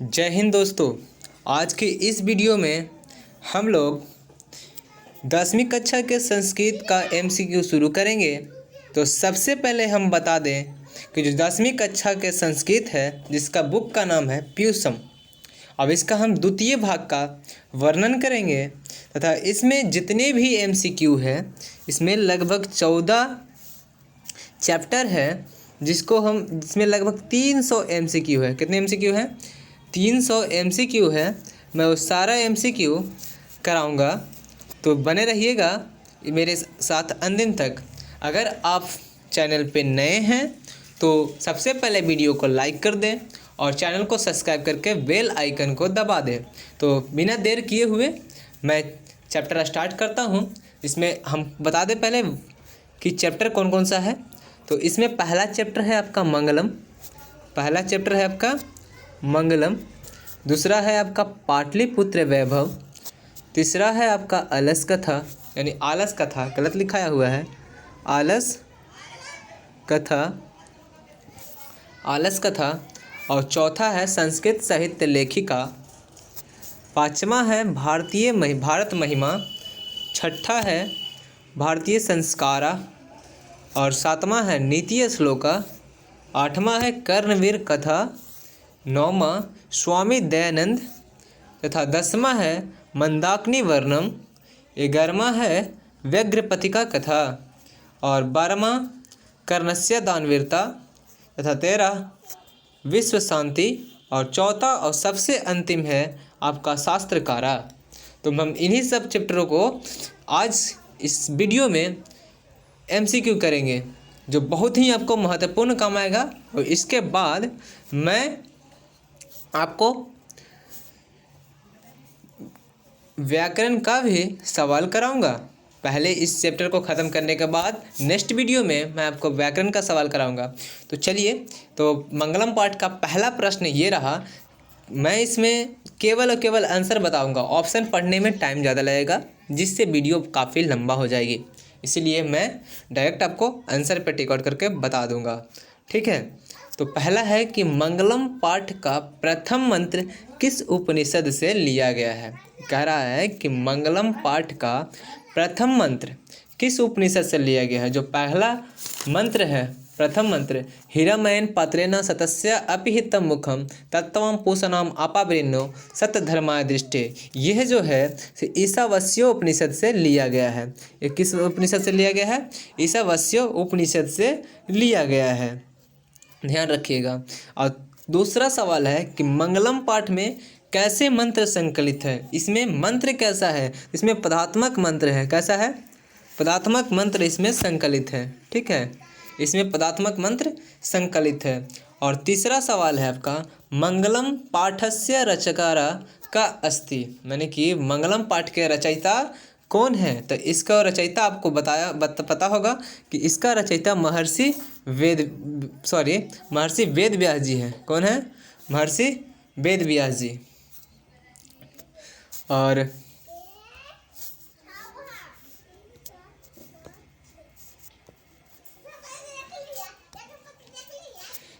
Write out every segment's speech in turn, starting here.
जय हिंद दोस्तों। आज के इस वीडियो में हम लोग 10वीं कक्षा के संस्कृत का एमसीक्यू शुरू करेंगे। तो सबसे पहले हम बता दें कि जो 10वीं कक्षा के संस्कृत है जिसका बुक का नाम है पीयूषम, अब इसका हम द्वितीय भाग का वर्णन करेंगे तथा इसमें जितने भी एमसीक्यू है इसमें लगभग 14 चैप्टर है जिसमें लगभग 300 एमसीक्यू है। कितने एमसीक्यू हैं? 300 एमसीक्यू है। मैं वो सारा एमसीक्यू कराऊंगा, तो बने रहिएगा मेरे साथ अंतिम तक। अगर आप चैनल पे नए हैं तो सबसे पहले वीडियो को लाइक कर दें और चैनल को सब्सक्राइब करके बेल आइकन को दबा दें। तो बिना देर किए हुए मैं चैप्टर स्टार्ट करता हूं। इसमें हम बता दें पहले कि चैप्टर कौन कौन सा है। तो इसमें पहला चैप्टर है आपका मंगलम, दूसरा है आपका पाटलिपुत्र वैभव, तीसरा है आपका अलस कथा यानी आलस कथा, गलत लिखाया हुआ है, आलस कथा, और चौथा है संस्कृत साहित्य लेखिका, पांचवा है भारत महिमा, छठा है भारतीय संस्कारा, और सातवां है नीति श्लोका, आठवां है कर्णवीर कथा, नौवां स्वामी दयानंद तथा 10वां है मंदाकिनी वर्णम, 11वां है व्यग्रपथिका कथा, और 12वां कर्णस्य दानवीरता तथा 13 विश्व शांति, और चौथा और सबसे अंतिम है आपका शास्त्रकारा। तो हम इन्हीं सब चैप्टरों को आज इस वीडियो में एमसीक्यू करेंगे जो बहुत ही आपको महत्वपूर्ण काम आएगा। और इसके बाद मैं आपको व्याकरण का भी सवाल कराऊंगा। पहले इस चैप्टर को ख़त्म करने के बाद नेक्स्ट वीडियो में मैं आपको व्याकरण का सवाल कराऊंगा। तो चलिए, तो मंगलम पाठ का पहला प्रश्न ये रहा। मैं इसमें केवल और केवल आंसर बताऊंगा, ऑप्शन पढ़ने में टाइम ज़्यादा लगेगा जिससे वीडियो काफ़ी लंबा हो जाएगी, इसीलिए मैं डायरेक्ट आपको आंसर पे टिक आउट करके बता दूंगा। ठीक है, तो पहला है कि मंगलम पाठ का प्रथम मंत्र किस उपनिषद से लिया गया है। कह रहा है कि मंगलम पाठ का प्रथम मंत्र किस उपनिषद से लिया गया है। जो पहला मंत्र है, प्रथम मंत्र, हिरमयन पात्रेण सतस्य अपिहितम मुखम तत्वं पूषणाम आपावृण्यो सत्यधर्माय दृष्टे, यह जो है ईशावास्यो उपनिषद से लिया गया है। ये किस उपनिषद से लिया गया है? ईशावास्यो उपनिषद से लिया गया है, ध्यान रखिएगा। और दूसरा सवाल है कि मंगलम पाठ में कैसे मंत्र संकलित है। इसमें मंत्र कैसा है? इसमें पदात्मक मंत्र है। कैसा है? पदात्मक मंत्र इसमें संकलित है। ठीक है, इसमें पदात्मक मंत्र संकलित है। और तीसरा सवाल है आपका मंगलम पाठस्य रचकारा का अस्ति, मैंने कि मंगलम पाठ के रचयिता कौन है। तो इसका रचयिता आपको पता होगा कि इसका रचयिता महर्षि वेद व्यास जी हैं। कौन है? महर्षि वेद व्यास जी। और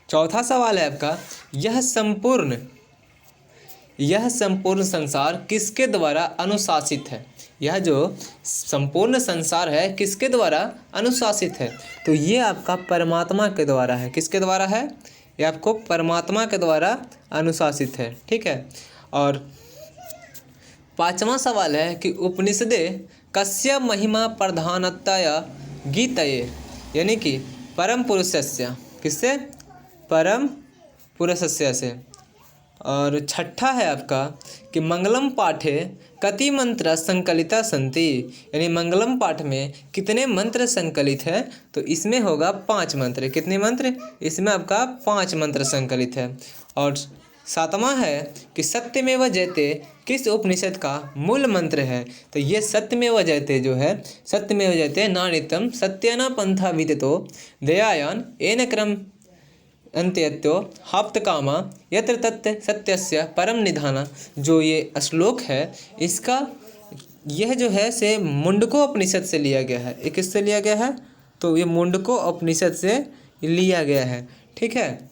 चौथा सवाल है आपका यह संपूर्ण संसार किसके द्वारा अनुशासित है। यह जो संपूर्ण संसार है किसके द्वारा अनुशासित है। तो ये आपका परमात्मा के द्वारा है। किसके द्वारा है? ये आपको परमात्मा के द्वारा अनुशासित है। ठीक है, और पांचवा सवाल है कि उपनिषदे कस्य महिमा प्रधानतया गीतये, यानी कि परम पुरुषस्य, किससे? परम पुरुषस्य से। और छठा है आपका कि मंगलम पाठे कति मंत्र संकलिता संति, यानी मंगलम पाठ में कितने मंत्र संकलित है। तो इसमें होगा 5 मंत्र। कितने मंत्र? इसमें आपका 5 मंत्र संकलित है। और सातवां है कि सत्यमेव जयते किस उपनिषद का मूल मंत्र है। तो ये सत्यमेव जयते जो है, सत्यमेव जयते नानित्यम सत्यना पंथा विदितो दयायान एन क्रम अंत्यत्यो हाप्तकामा यत्र तत्व सत्यस्य परम निधाना, जो ये श्लोक है इसका यह जो है से मुंडको उपनिषद से लिया गया है। ये किससे लिया गया है? तो ये मुंडको उपनिषद से लिया गया है। ठीक है,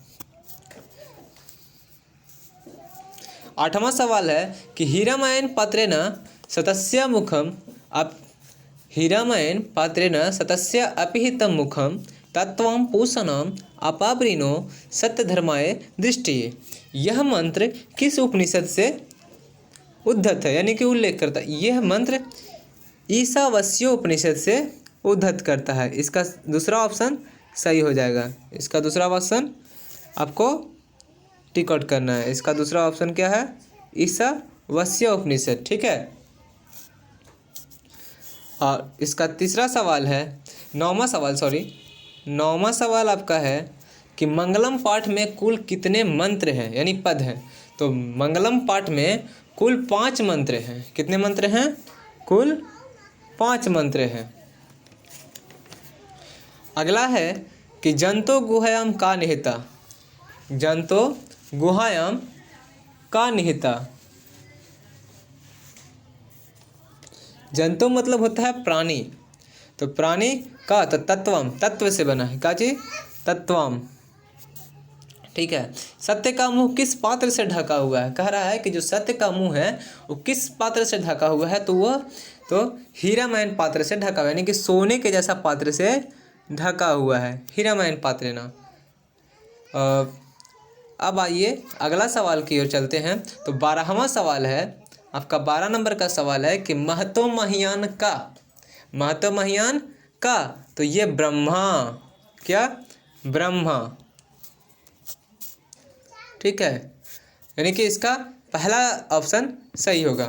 8वां सवाल है कि हीरामयन पात्रेण सतस्य मुखम अप हीरामयन पात्रेण सतस्य अपिहितं मुखम तत्वं पूषणम अपावृणो सत्यधर्माय दृष्टिये। यह मंत्र किस उपनिषद से उद्धत है, यानी कि उल्लेख करता है? यह मंत्र ईशावास्यो उपनिषद से उद्धत करता है। इसका दूसरा ऑप्शन सही हो जाएगा। इसका दूसरा ऑप्शन आपको टिक आउट करना है। इसका दूसरा ऑप्शन क्या है? ईशावास्यो उपनिषद, ठीक है। और इसका तीसरा सवाल है, नौवां सवाल आपका है कि मंगलम पाठ में कुल कितने मंत्र हैं, यानी पद हैं? तो मंगलम पाठ में कुल 5 मंत्र हैं। कितने मंत्र हैं? कुल 5 मंत्र हैं। अगला है कि जंतो गुहायाम का निहिता। जंतो गुहायाम का निहिता। जंतु मतलब होता है प्राणी, तो प्राणी का तो तत्वम, तत्व से बना है। का जी? तत्वम, ठीक है। सत्य का मुंह किस पात्र से ढका हुआ है? कह रहा है कि जो सत्य का मुंह है वो किस पात्र से ढका हुआ है? तो वह तो हीरामयन पात्र से ढका हुआ है, यानी कि सोने के जैसा पात्र से ढका हुआ है, हीरामयन पात्र ना। अब आइए अगला सवाल की ओर चलते हैं। तो 12वां सवाल है आपका, 12 नंबर का सवाल है कि महतो महियान का। महतो महियान का, तो ये ब्रह्मा, क्या? ब्रह्मा, ठीक है। यानी कि इसका पहला ऑप्शन सही होगा।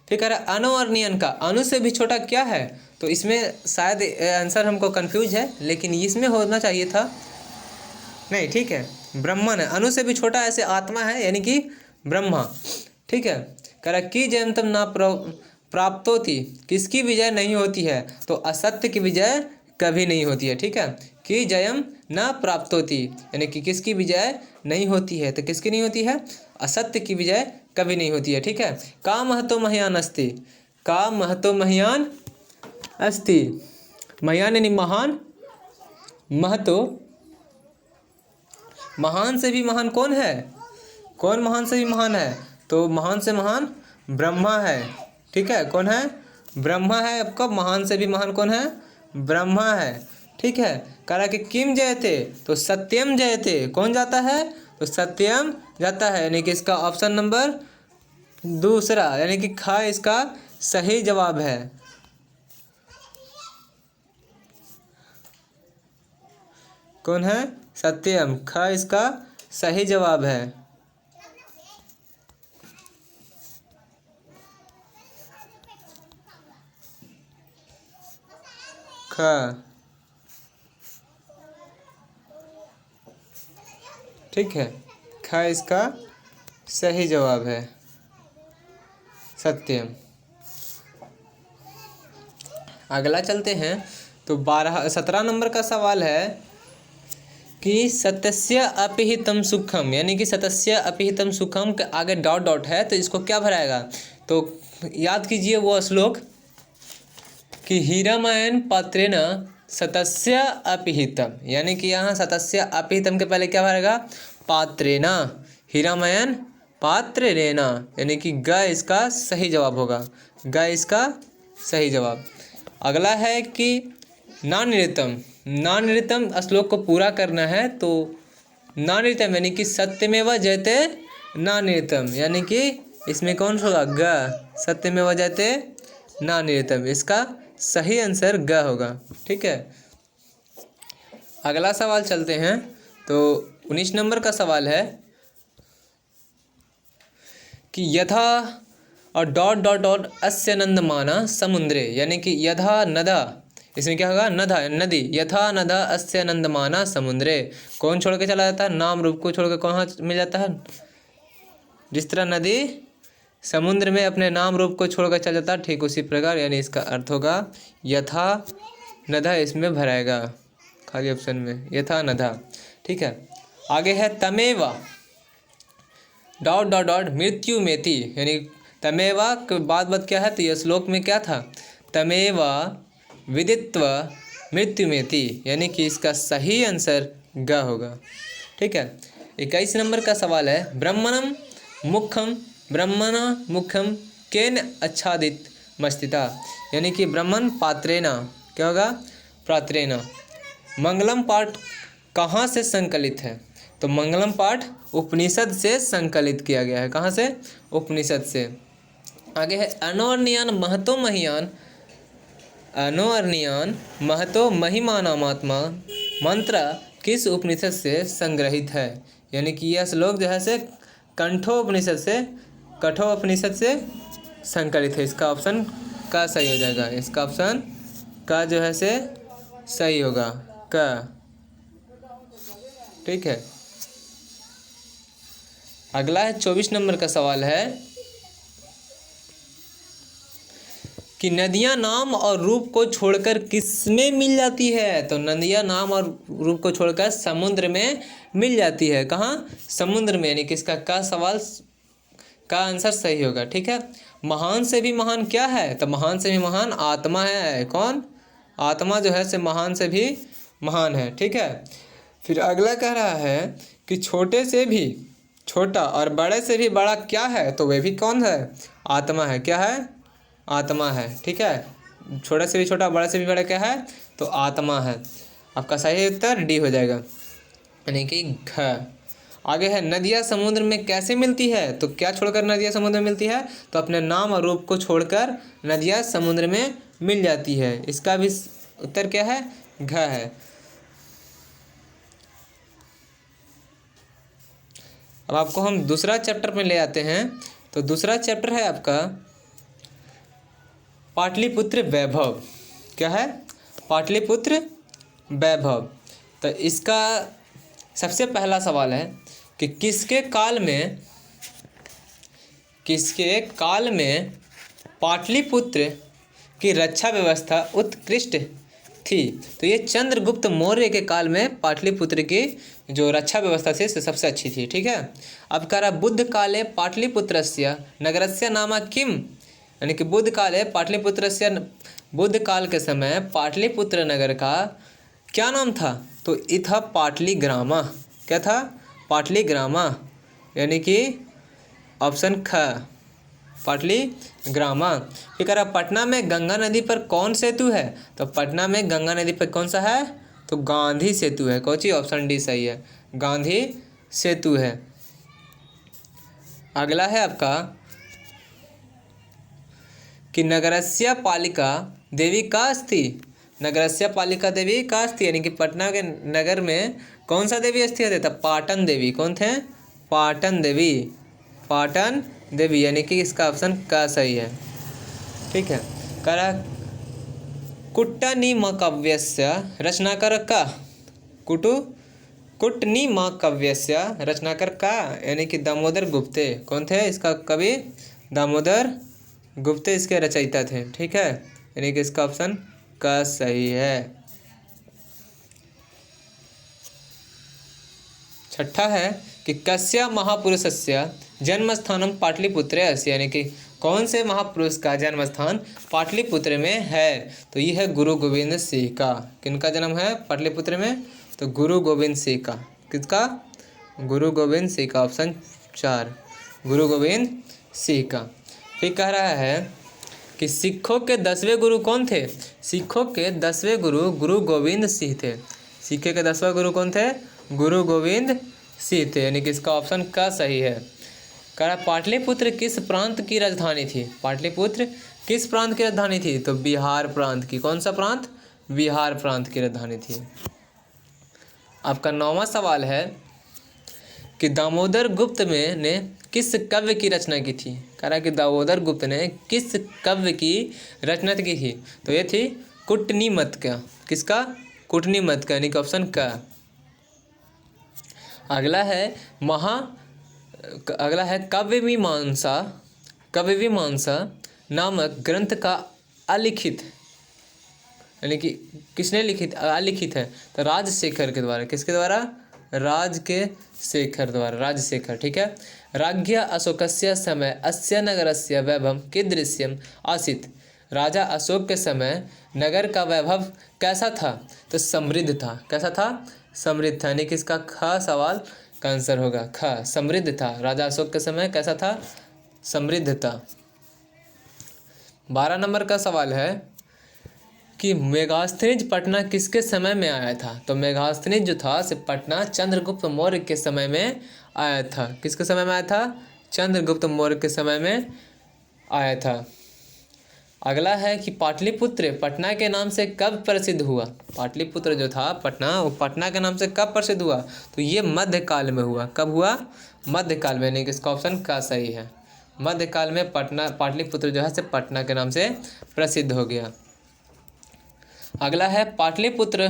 फिर कह रहा है अनु और नियन का। अनु से भी छोटा क्या है? तो इसमें शायद आंसर हमको कंफ्यूज है, लेकिन इसमें होना चाहिए था, नहीं, ठीक है, ब्रह्मन है। अनु से भी छोटा ऐसे आत्मा है, यानी कि ब्रह्मा, ठीक है। कह रहा कि जयंतम ना प्राप्त होती, किसकी विजय नहीं होती है? तो असत्य की विजय कभी नहीं होती है, ठीक है। कि जयम न प्राप्त होती, यानी कि किसकी विजय नहीं होती है? तो किसकी नहीं होती है? असत्य की विजय कभी नहीं होती है, ठीक है। का महतो महियान अस्ति। का महतो महियान अस्ति। महियान यानी महान, महतो, महान से भी महान कौन है? कौन महान से भी महान है? तो महान से महान ब्रह्मा है, ठीक है। कौन है? ब्रह्मा है आपका। महान से भी महान कौन है? ब्रह्मा है, ठीक है। कह रहा कि किम जयते, तो सत्यम जयते। कौन जाता है? तो सत्यम जाता है, यानी कि इसका ऑप्शन नंबर दूसरा, यानी कि ख इसका सही जवाब है। कौन है? सत्यम, ख इसका सही जवाब है। ख, ठीक है, ख इसका सही जवाब है, सत्यम। अगला चलते हैं। तो 17 नंबर का सवाल है कि सतस्य अपिहितम सुखम, यानी कि सतस्य अपिहितम सुखम के आगे डॉट डॉट है, तो इसको क्या भराएगा? तो याद कीजिए वो श्लोक कि हीरामयन पात्रेण सतस्य अपिहितम, यानी कि यहाँ सतस्य अपिहितम के पहले क्या भरेगा? पात्रेण, हीरामयन पात्रेण, यानी कि ग इसका सही जवाब होगा। ग इसका सही जवाब। अगला है कि नानिरतम। नानिरतम श्लोक को पूरा करना है, तो नानिरतम यानी कि सत्यमेव जयते नानिरतम, यानी कि इसमें कौन सा होगा? ग, सत्यमेव जयते नानिरतम, इसका सही आंसर ग होगा, ठीक है। अगला सवाल चलते हैं। तो 19 नंबर का सवाल है कि यथा और डॉट डॉट डॉट अस्य नंदमाना समुद्रे, यानी कि यथा नदा, इसमें क्या होगा? नदा, नदी। यथा नदा अस्य नंदमाना समुद्रे, कौन छोड़ के चला जाता है? नाम रूप को छोड़ के कहाँ मिल जाता है? जिस तरह नदी समुद्र में अपने नाम रूप को छोड़कर चल जाता है, ठीक उसी प्रकार, यानी इसका अर्थ होगा यथा नदा, इसमें भराएगा खाली ऑप्शन में, यथा नदा, ठीक है। आगे है तमेवा डॉट डॉट डॉट मृत्यु मेति, यानी तमेवा के बाद क्या है? तो यह श्लोक में क्या था? तमेवा विदित्वा मृत्यु मेति, यानी कि इसका सही आंसर ग होगा, ठीक है। 21 नंबर का सवाल है ब्रह्मणम मुखम ब्रह्मणा मुख्यम केन आच्छादित मस्तिता, यानी कि ब्रह्मण पात्रेना, क्या होगा, पात्रेना। मंगलम पाठ कहाँ से संकलित है, तो मंगलम पाठ उपनिषद से संकलित किया गया है। कहाँ से, उपनिषद से। आगे है अनोर्नियान महतो महियान, अनोर्नियान महतो महिमानामात्मा मंत्र किस उपनिषद से संग्रहित है, यानी कि यह श्लोक जो है से कठोपनिषद से संकलित है। इसका ऑप्शन का सही हो जाएगा, इसका ऑप्शन का जो है से सही होगा, का, ठीक है। अगला है 24 नंबर का सवाल है कि नदियां नाम और रूप को छोड़कर किसमें मिल जाती है, तो नदियां नाम और रूप को छोड़कर समुद्र में मिल जाती है। कहाँ, समुद्र में, यानी कि इसका का सवाल का आंसर सही होगा, ठीक है। महान से भी महान क्या है, तो महान से भी महान आत्मा है। कौन, आत्मा जो है से महान से भी महान है, ठीक है। फिर अगला कह रहा है कि छोटे से भी छोटा और बड़े से भी बड़ा क्या है, तो वे भी कौन है, आत्मा है। क्या है, आत्मा है, ठीक है। छोटे से भी छोटा, बड़े से भी बड़ा क्या है, तो आत्मा है। आपका सही उत्तर डी हो जाएगा, यानी कि घ। आगे है नदियाँ समुद्र में कैसे मिलती है, तो क्या छोड़कर नदियाँ समुद्र में मिलती है, तो अपने नाम और रूप को छोड़कर नदियाँ समुद्र में मिल जाती है। इसका भी उत्तर क्या है, घ है। अब आपको हम दूसरा चैप्टर में ले आते हैं, तो दूसरा चैप्टर है आपका पाटलिपुत्र वैभव। क्या है, पाटलिपुत्र वैभव। तो इसका सबसे पहला सवाल है कि किसके काल में पाटलिपुत्र की रक्षा व्यवस्था उत्कृष्ट थी, तो ये चंद्रगुप्त मौर्य के काल में पाटलिपुत्र की जो रक्षा व्यवस्था थी सबसे अच्छी थी, ठीक है। अब कह रहा बुद्ध काले पाटलिपुत्रस्य नगरस्य नाम किम, यानी कि बुद्ध काल के समय पाटलिपुत्र नगर का क्या नाम था, तो ये था पाटलीग्रामा। क्या था, पाटलीग्रामा, यानी कि ऑप्शन ख, पाटलीग्रामा। फिर कह रहा पटना में गंगा नदी पर कौन सेतु है, तो पटना में गंगा नदी पर कौन सा है, तो गांधी सेतु है। कौन सी, ऑप्शन डी सही है, गांधी सेतु है। अगला है आपका कि नगरस्य पालिका देवी का अस्ति, नगरस्य पालिका देवी का अस्ति, यानी कि पटना के नगर में कौन सा देवी अस्थित है, तब पाटन देवी। कौन थे, पाटन देवी, पाटन देवी, यानी कि इसका ऑप्शन का सही है, ठीक है। करा कुट्टनीमकाव्यस्य रचनाकार का, कुट्टनीमकाव्यस्य रचनाकार का, यानी कि दामोदर गुप्ते। कौन थे, इसका कवि दामोदर गुप्ते इसके रचयिता थे, ठीक है, यानी कि इसका ऑप्शन का सही है। छठा है कि कस्य महापुरुषस्य जन्मस्थानम पाटलिपुत्रे अस्ति, यानी कि कौन से महापुरुष का जन्म स्थान पाटलिपुत्र में है, तो ये है गुरु गोविंद सिंह का। किनका जन्म है पाटलिपुत्र में, तो गुरु गोविंद सिंह का। किसका, गुरु गोविंद सिंह का, ऑप्शन 4, गुरु गोविंद सिंह का। फिर कह रहा है कि सिखों के 10वें गुरु कौन थे, सिखों के 10वें गुरु गुरु गोविंद सिंह थे। सिखों के 10वां गुरु कौन थे, गुरु गोविंद सिंह थे, यानी कि इसका ऑप्शन का सही है। कह रहा पाटलिपुत्र किस प्रांत की राजधानी थी, पाटलिपुत्र किस प्रांत की राजधानी थी, तो बिहार प्रांत की। कौन सा प्रांत, बिहार प्रांत की राजधानी थी। आपका 9वां सवाल है कि दामोदर गुप्त ने किस काव्य की रचना की थी। कह रहा कि दामोदर गुप्त ने किस काव्य की रचना की थी, तो ये थी कुटनीमत का। किसका, कुटनीमत का, यानी कि ऑप्शन का। अगला है काव्यमीमांसा नामक ग्रंथ का अलिखित, यानी कि किसने लिखित, अलिखित है, तो राजशेखर के द्वारा। किसके द्वारा, राजशेखर, ठीक है। राज्ञा अशोकस्य समय अस्य नगरस्य वैभव कीदृश्यम् आसीत्, राजा अशोक के समय नगर का वैभव कैसा था, तो समृद्ध था। कैसा था, समृद्ध था, यानी कि इसका ख सवाल का आंसर होगा ख, समृद्ध था। राजा अशोक के समय कैसा था, समृद्धता। 12 नंबर का सवाल है कि मेगास्थनीज पटना किसके समय में आया था। तो मेगास्थनीज जो था से पटना चंद्रगुप्त मौर्य के समय में आया था। किसके समय में आया था? चंद्रगुप्त मौर्य के समय में आया था। अगला है कि पाटलिपुत्र पटना के नाम से कब प्रसिद्ध हुआ। पाटलिपुत्र जो था पटना, वो पटना के नाम से कब प्रसिद्ध हुआ? तो ये मध्यकाल में हुआ। कब हुआ? मध्यकाल में, यानी कि इसका ऑप्शन का सही है। मध्यकाल में पटना पाटलिपुत्र जो है से पटना के नाम से प्रसिद्ध हो गया। अगला है पाटलिपुत्र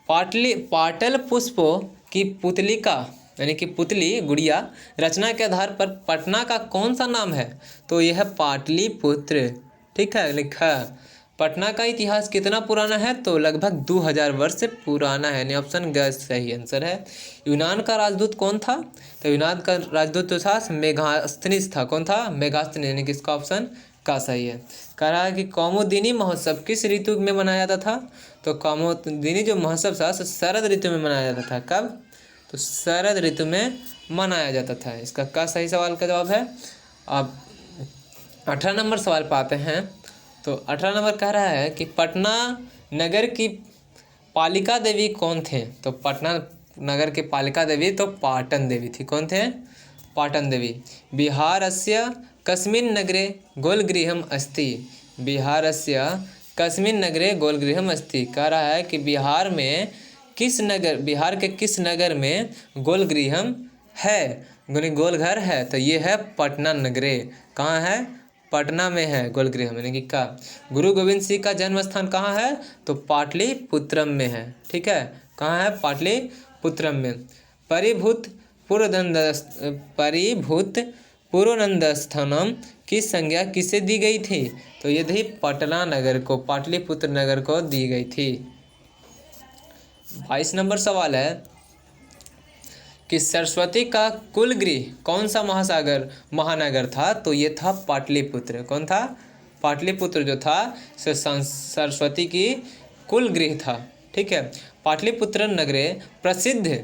पाटल पुष्पों की पुतलिका यानी कि पुतली गुड़िया रचना के आधार पर पटना का कौन सा नाम है? तो यह है पाटलिपुत्र। ठीक है, लिखा। पटना का इतिहास कितना पुराना है? तो लगभग 2000 वर्ष से पुराना है, यानी ऑप्शन ग सही आंसर है। यूनान का राजदूत कौन था? तो यूनान का राजदूत जो था मेगास्थनीज था। कौन था? मेगास्थनीज, यानी कि इसका ऑप्शन का सही है। कह रहा है कि कौमुदिनी महोत्सव किस ऋतु में मनाया जाता था? तो कौमुदिनी जो महोत्सव था शरद ऋतु में मनाया जाता था। कब? तो शरद ऋतु में मनाया जाता था। इसका का सही सवाल का जवाब है। अब 18 नंबर सवाल पर आते हैं। तो 18 नंबर कह रहा है कि पटना नगर की पालिका देवी कौन थे? तो पटना नगर की पालिका देवी तो पाटन देवी थी। कौन थे? पाटन देवी। बिहारस्य कस्मिन् नगरे गोलगृहम् अस्ति। बिहारस्य कस्मिन् नगरे गोलगृहम् अस्ति। कह रहा है कि बिहार के किस नगर में गोलगृहम् है, गोलघर है? तो ये है पटना नगरे। कहाँ है? पटना में है गोलगृह, यानी कि का। गुरु गोविंद सिंह का जन्म स्थान कहाँ है? तो पाटलिपुत्रम में है। ठीक है, कहाँ है? पाटलिपुत्रम में। परिभूत पूर्वनंदस्थानम की संज्ञा किसे दी गई थी? तो ये थी पटना नगर को, पाटलिपुत्र नगर को दी गई थी। 22 नंबर सवाल है कि सरस्वती का कुलगृह कौन सा महानगर था? तो ये था पाटलिपुत्र। कौन था? पाटलिपुत्र जो था सरस्वती की कुलगृह था। ठीक है। पाटलिपुत्र नगरे प्रसिद्ध,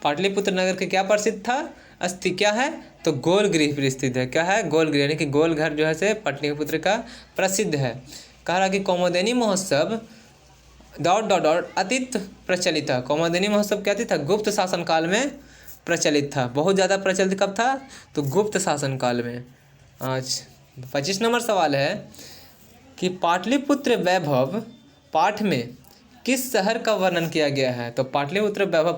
पाटलिपुत्र नगर के क्या प्रसिद्ध था? अस्थि क्या है? तो गोलगृह पर स्थित है। क्या है? गोलगृह, यानी कि गोलघर जो है से पाटलिपुत्र का प्रसिद्ध है। कह रहा कि कौमुदिनी महोत्सव ... अतीत प्रचलित था। कौमुदिनी महोत्सव क्या था? गुप्त शासन काल में प्रचलित था। बहुत ज़्यादा प्रचलित कब था? तो गुप्त शासन काल में। आज 25 नंबर सवाल है कि पाटलिपुत्र वैभव पाठ में किस शहर का वर्णन किया गया है? तो पाटलिपुत्र वैभव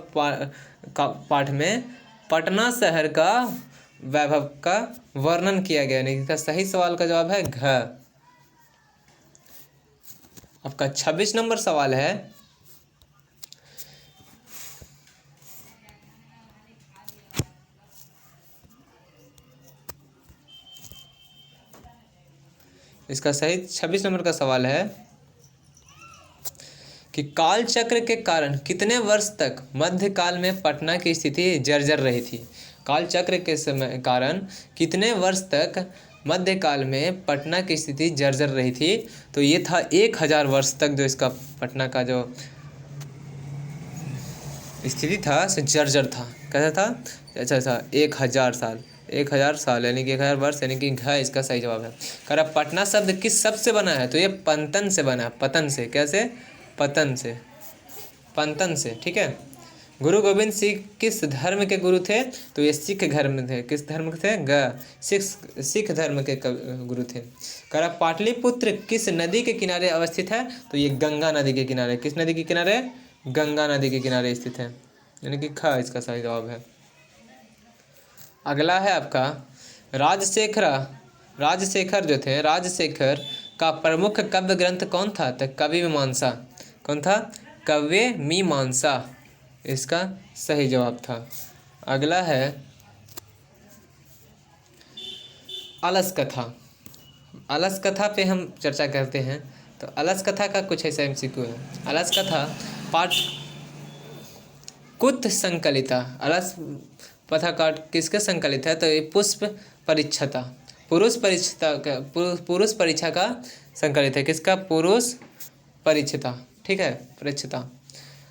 पाठ में पटना शहर का वैभव का वर्णन किया गया, यानी इसका सही सवाल का जवाब है घ। आपका 26 नंबर सवाल है इसका सही 26 नंबर का सवाल है कि काल चक्र के कारण कितने वर्ष तक मध्यकाल में पटना की स्थिति जर्जर रही थी? काल चक्र के कारण कितने वर्ष तक मध्यकाल में पटना की स्थिति जर्जर रही थी? तो ये था 1000 वर्ष तक जो इसका पटना का जो स्थिति था से जर्जर था। कैसा था? अच्छा 1000 साल, 1000 साल यानी कि 1000 वर्ष, यानी कि घ इसका सही जवाब है। कह रहा पटना शब्द किस शब्द से बना है? तो ये पंतन से बना है। पतन से। कैसे? पतन से, पंतन से। ठीक है। गुरु गोविंद सिंह किस धर्म के गुरु थे? तो ये सिख धर्म थे। किस धर्म के थे? सिख धर्म के गुरु थे। कह रहा पाटलिपुत्र किस नदी के किनारे अवस्थित है? तो ये गंगा नदी के किनारे। किस नदी के किनारे? गंगा नदी के किनारे स्थित है, यानी कि ख इसका सही जवाब है। अगला है आपका राजशेखर जो थे, राजशेखर का प्रमुख काव्य ग्रंथ कौन था? तो कवि मीमांसा। कौन था? काव्य मीमांसा इसका सही जवाब था। अगला है अलस कथा। अलस कथा पे हम चर्चा करते हैं। तो अलस कथा का कुछ ऐसा MCQ है। अलस कथा पाठ कुत संकलिता। अलस कथा काट किसके संकलित है? तो ये पुष्प परीक्षता, पुरुष परीक्षा का संकलित है। किसका? पुरुष परीक्षता। ठीक है, परीक्षता।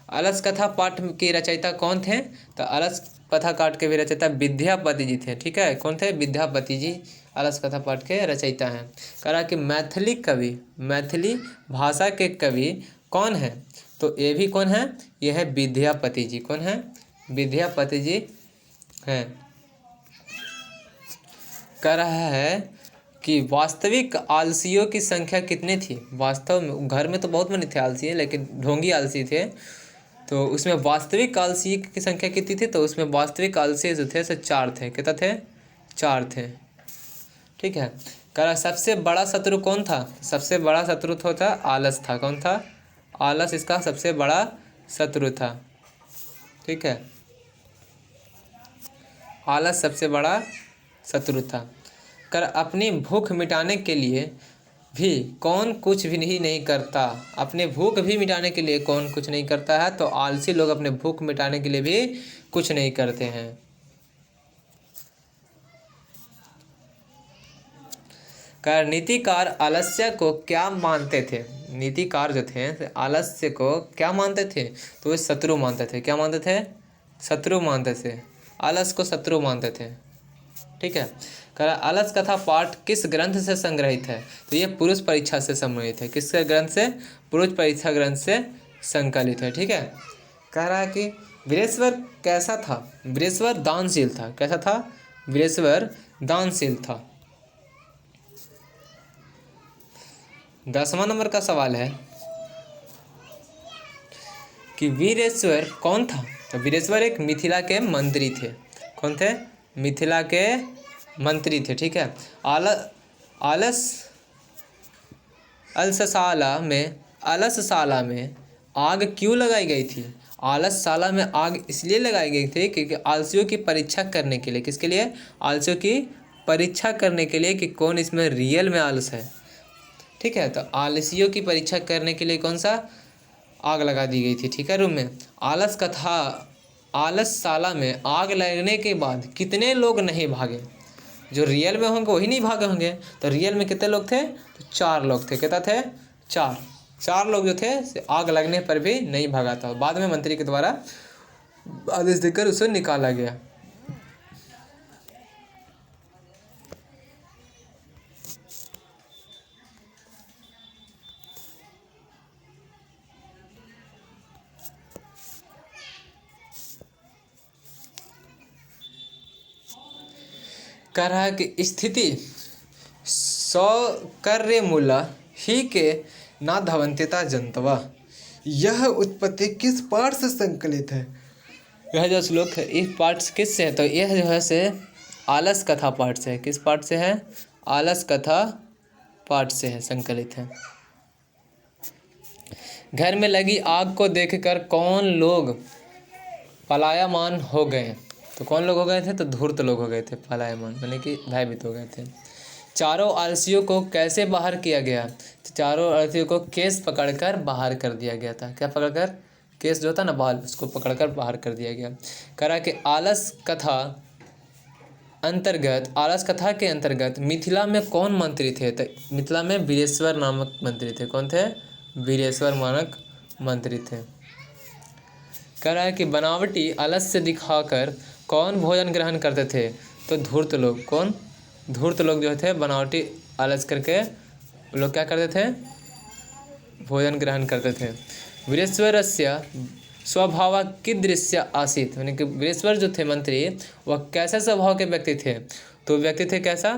अलस कथा पाठ की रचयिता कौन थे? तो अलस कथा पाठ के भी रचयिता विद्यापति जी थे। ठीक है, कौन थे? विद्यापति जी आलस कथा पाठ के रचयिता हैं। कह रहा कि मैथिली कवि, मैथिली भाषा के कवि कौन है? तो ये भी कौन है? ये है विद्यापति जी। कौन है? विद्यापति जी हैं। कह रहा है कि वास्तविक आलसियों की संख्या कितनी थी? वास्तव में घर में तो बहुत मनी थे आलसी, लेकिन ढोंगी आलसी थे। तो उसमें वास्तविक आलसी की संख्या कितनी थी? तो उसमें वास्तविक आलसी जो थे सो 4 थे। कितना थे? 4 थे। ठीक है। कह रहा सबसे बड़ा शत्रु कौन था? सबसे बड़ा शत्रु था आलस था। कौन था? आलस इसका सबसे बड़ा शत्रु था। ठीक है, आलस सबसे बड़ा शत्रु था। कर अपनी भूख मिटाने के लिए भी कौन कुछ भी नहीं करता? अपने भूख भी मिटाने के लिए कौन कुछ नहीं करता है? तो आलसी लोग अपने भूख मिटाने के लिए भी कुछ नहीं करते हैं। कर नीतिकार आलस्य को क्या मानते थे? नीतिकार जो थे आलस्य को क्या मानते थे? तो वे शत्रु मानते थे। क्या मानते थे? शत्रु मानते थे। आलस को शत्रु मानते थे। ठीक है। कह रहा आलस कथा पाठ किस ग्रंथ से संग्रहित है? तो ये पुरुष परीक्षा से संबंधित है। किसके ग्रंथ से? पुरुष परीक्षा ग्रंथ से संकलित है। ठीक है। कह रहा है कि वीरेश्वर कैसा था? वीरेश्वर दानशील था। कैसा था? वीरेश्वर दानशील था। 10वां नंबर का सवाल है कि वीरेश्वर कौन था? तो वीरेश्वर एक मिथिला के मंत्री थे। कौन थे? मिथिला के मंत्री थे। ठीक है। अलसशाला में आग क्यों लगाई गई थी? आलसशाला में आग इसलिए लगाई गई थी क्योंकि आलसियों की परीक्षा करने के लिए। किसके लिए? आलसियों की परीक्षा करने के लिए कि कौन इसमें रियल में आलस है। ठीक है। तो आलसियों की परीक्षा करने के लिए कौन सा आग लगा दी गई थी? ठीक है, रूम में। आलसशाला में आग लगने के बाद कितने लोग नहीं भागे? जो रियल में होंगे वही नहीं भागे होंगे। तो रियल में कितने लोग थे? तो 4 लोग थे। कितना थे? 4 लोग जो थे आग लगने पर भी नहीं भागा था। बाद में मंत्री के द्वारा आदेश देकर उसे निकाला गया। कह रहा है कि स्थिति सौकर्यमूला ही के ना धवंत्यता जंतवा, यह उत्पत्ति किस पाठ से संकलित है? यह जो श्लोक है इस पाठ किस से है? तो यह जो है से आलस कथा पाठ से है। किस पाठ से है? आलस कथा पाठ से है, संकलित है। घर में लगी आग को देखकर कौन लोग पलायमान हो गए? तो कौन लोग हो गए थे? तो धूर्त लोग हो गए थे। पलायमान यानी कि भयभीत हो गए थे। चारों आलसियों को कैसे बाहर किया गया? तो चारों आलसियों को केस पकड़कर बाहर कर दिया गया था। क्या पकड़कर? केस जो था ना बाल, उसको पकड़कर बाहर कर दिया गया। करा कि आलस कथा के अंतर्गत मिथिला में कौन मंत्री थे? तो मिथिला में वीरेश्वर नामक मंत्री थे। कौन थे? वीरेश्वर नामक मंत्री थे। कह रहा है कि बनावटी आलस्य दिखाकर कौन भोजन ग्रहण करते थे? तो धूर्त लोग। कौन? धूर्त लोग जो थे बनावटी आलस करके लोग क्या करते थे? भोजन ग्रहण करते थे। वीरेश्वरस्य स्वभाव कीदृश्य आसीत्, यानी कि वीरेश्वर जो थे मंत्री वह कैसे स्वभाव के व्यक्ति थे? तो व्यक्ति थे कैसा?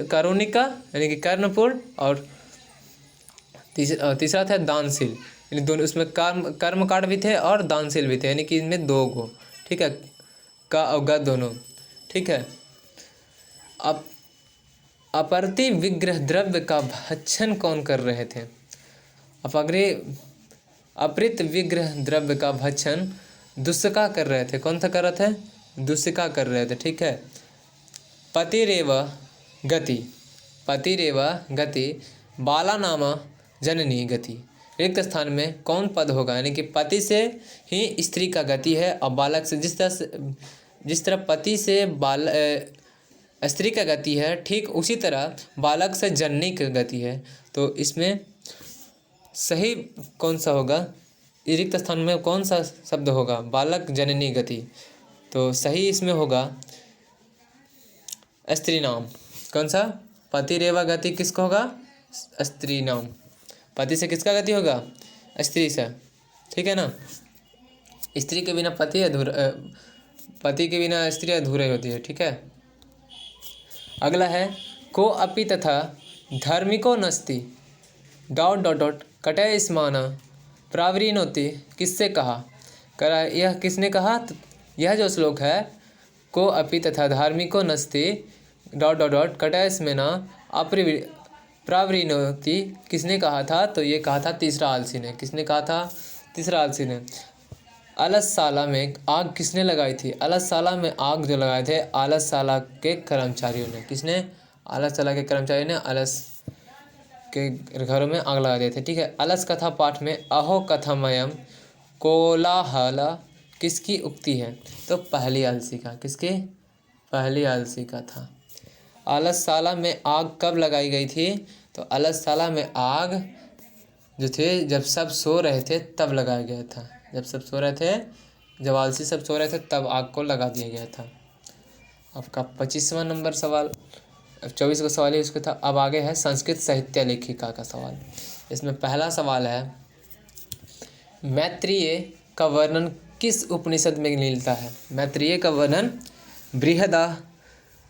कारुणिका यानी कि कर्णपूर्ण, और तीसरा था दानशील। यानी दोनों उसमें कर्मकांड भी थे और दानशील भी थे, यानी कि इनमें 2 गो। ठीक है, का और ग दोनों। ठीक है। अब अपरति विग्रह द्रव्य का भक्षण कौन कर रहे थे? अपृत विग्रह द्रव्य का भक्षण दुष्का कर रहे थे। कौन सा कर रहे थे? दुष्का कर रहे थे। ठीक है। पतिरेव गति बाला नाम जननी गति, रिक्त स्थान में कौन पद होगा? यानी कि पति से ही स्त्री का गति है, और बालक से जिस तरह पति से स्त्री का गति है, ठीक उसी तरह बालक से जननी की गति है। तो इसमें सही कौन सा होगा? रिक्त स्थान में कौन सा शब्द होगा? बालक जननी गति। तो सही इसमें होगा स्त्री नाम। कौन सा? पति रेवा गति किसका होगा? स्त्री नाम। पति से किसका गति होगा? स्त्री से। ठीक है ना। स्त्री के बिना पति अधूरा, पति के बिना स्त्री अधूरी होती है। ठीक है। अगला है को अपि तथा धार्मिको नस्ति डॉट डॉट डॉट कटय स्माना प्रावरीणोति किससे कहा? करा यह किसने कहा? यह जो श्लोक है को अपि तथा धार्मिको नस्ति डॉट डॉट डॉट कटय स्मेना प्रावरीणोति किसने कहा था? तो ये कहा था तीसरा आलसी ने। किसने कहा था? तीसरा आलसी ने। अलसशाला में आग किसने लगाई थी? अलसशाला में आग जो लगाए थे आलसशाला के कर्मचारियों ने। किसने? आलसशाला के कर्मचारियों ने अलस के घरों में आग लगा दिए थे। ठीक है। अलस कथा पाठ में अहो कथमयम कोलाहला किसकी उक्ति है? तो पहली आलसी का। किसके? पहली आलसी का था। अलसशाला में आग कब लगाई गई थी? तो अलसशाला में आग जो थे जब सब सो रहे थे तब लगाया गया था। जब सब सो रहे थे, जब आलसी सब सो रहे थे तब आग को लगा दिया गया था। आपका 25वां नंबर सवाल, 24 का सवाल ही उसका था। अब आगे है संस्कृत साहित्य लेखिका का सवाल। इसमें पहला सवाल है मैत्रेय का वर्णन किस उपनिषद में मिलता है? मैत्रेय का वर्णन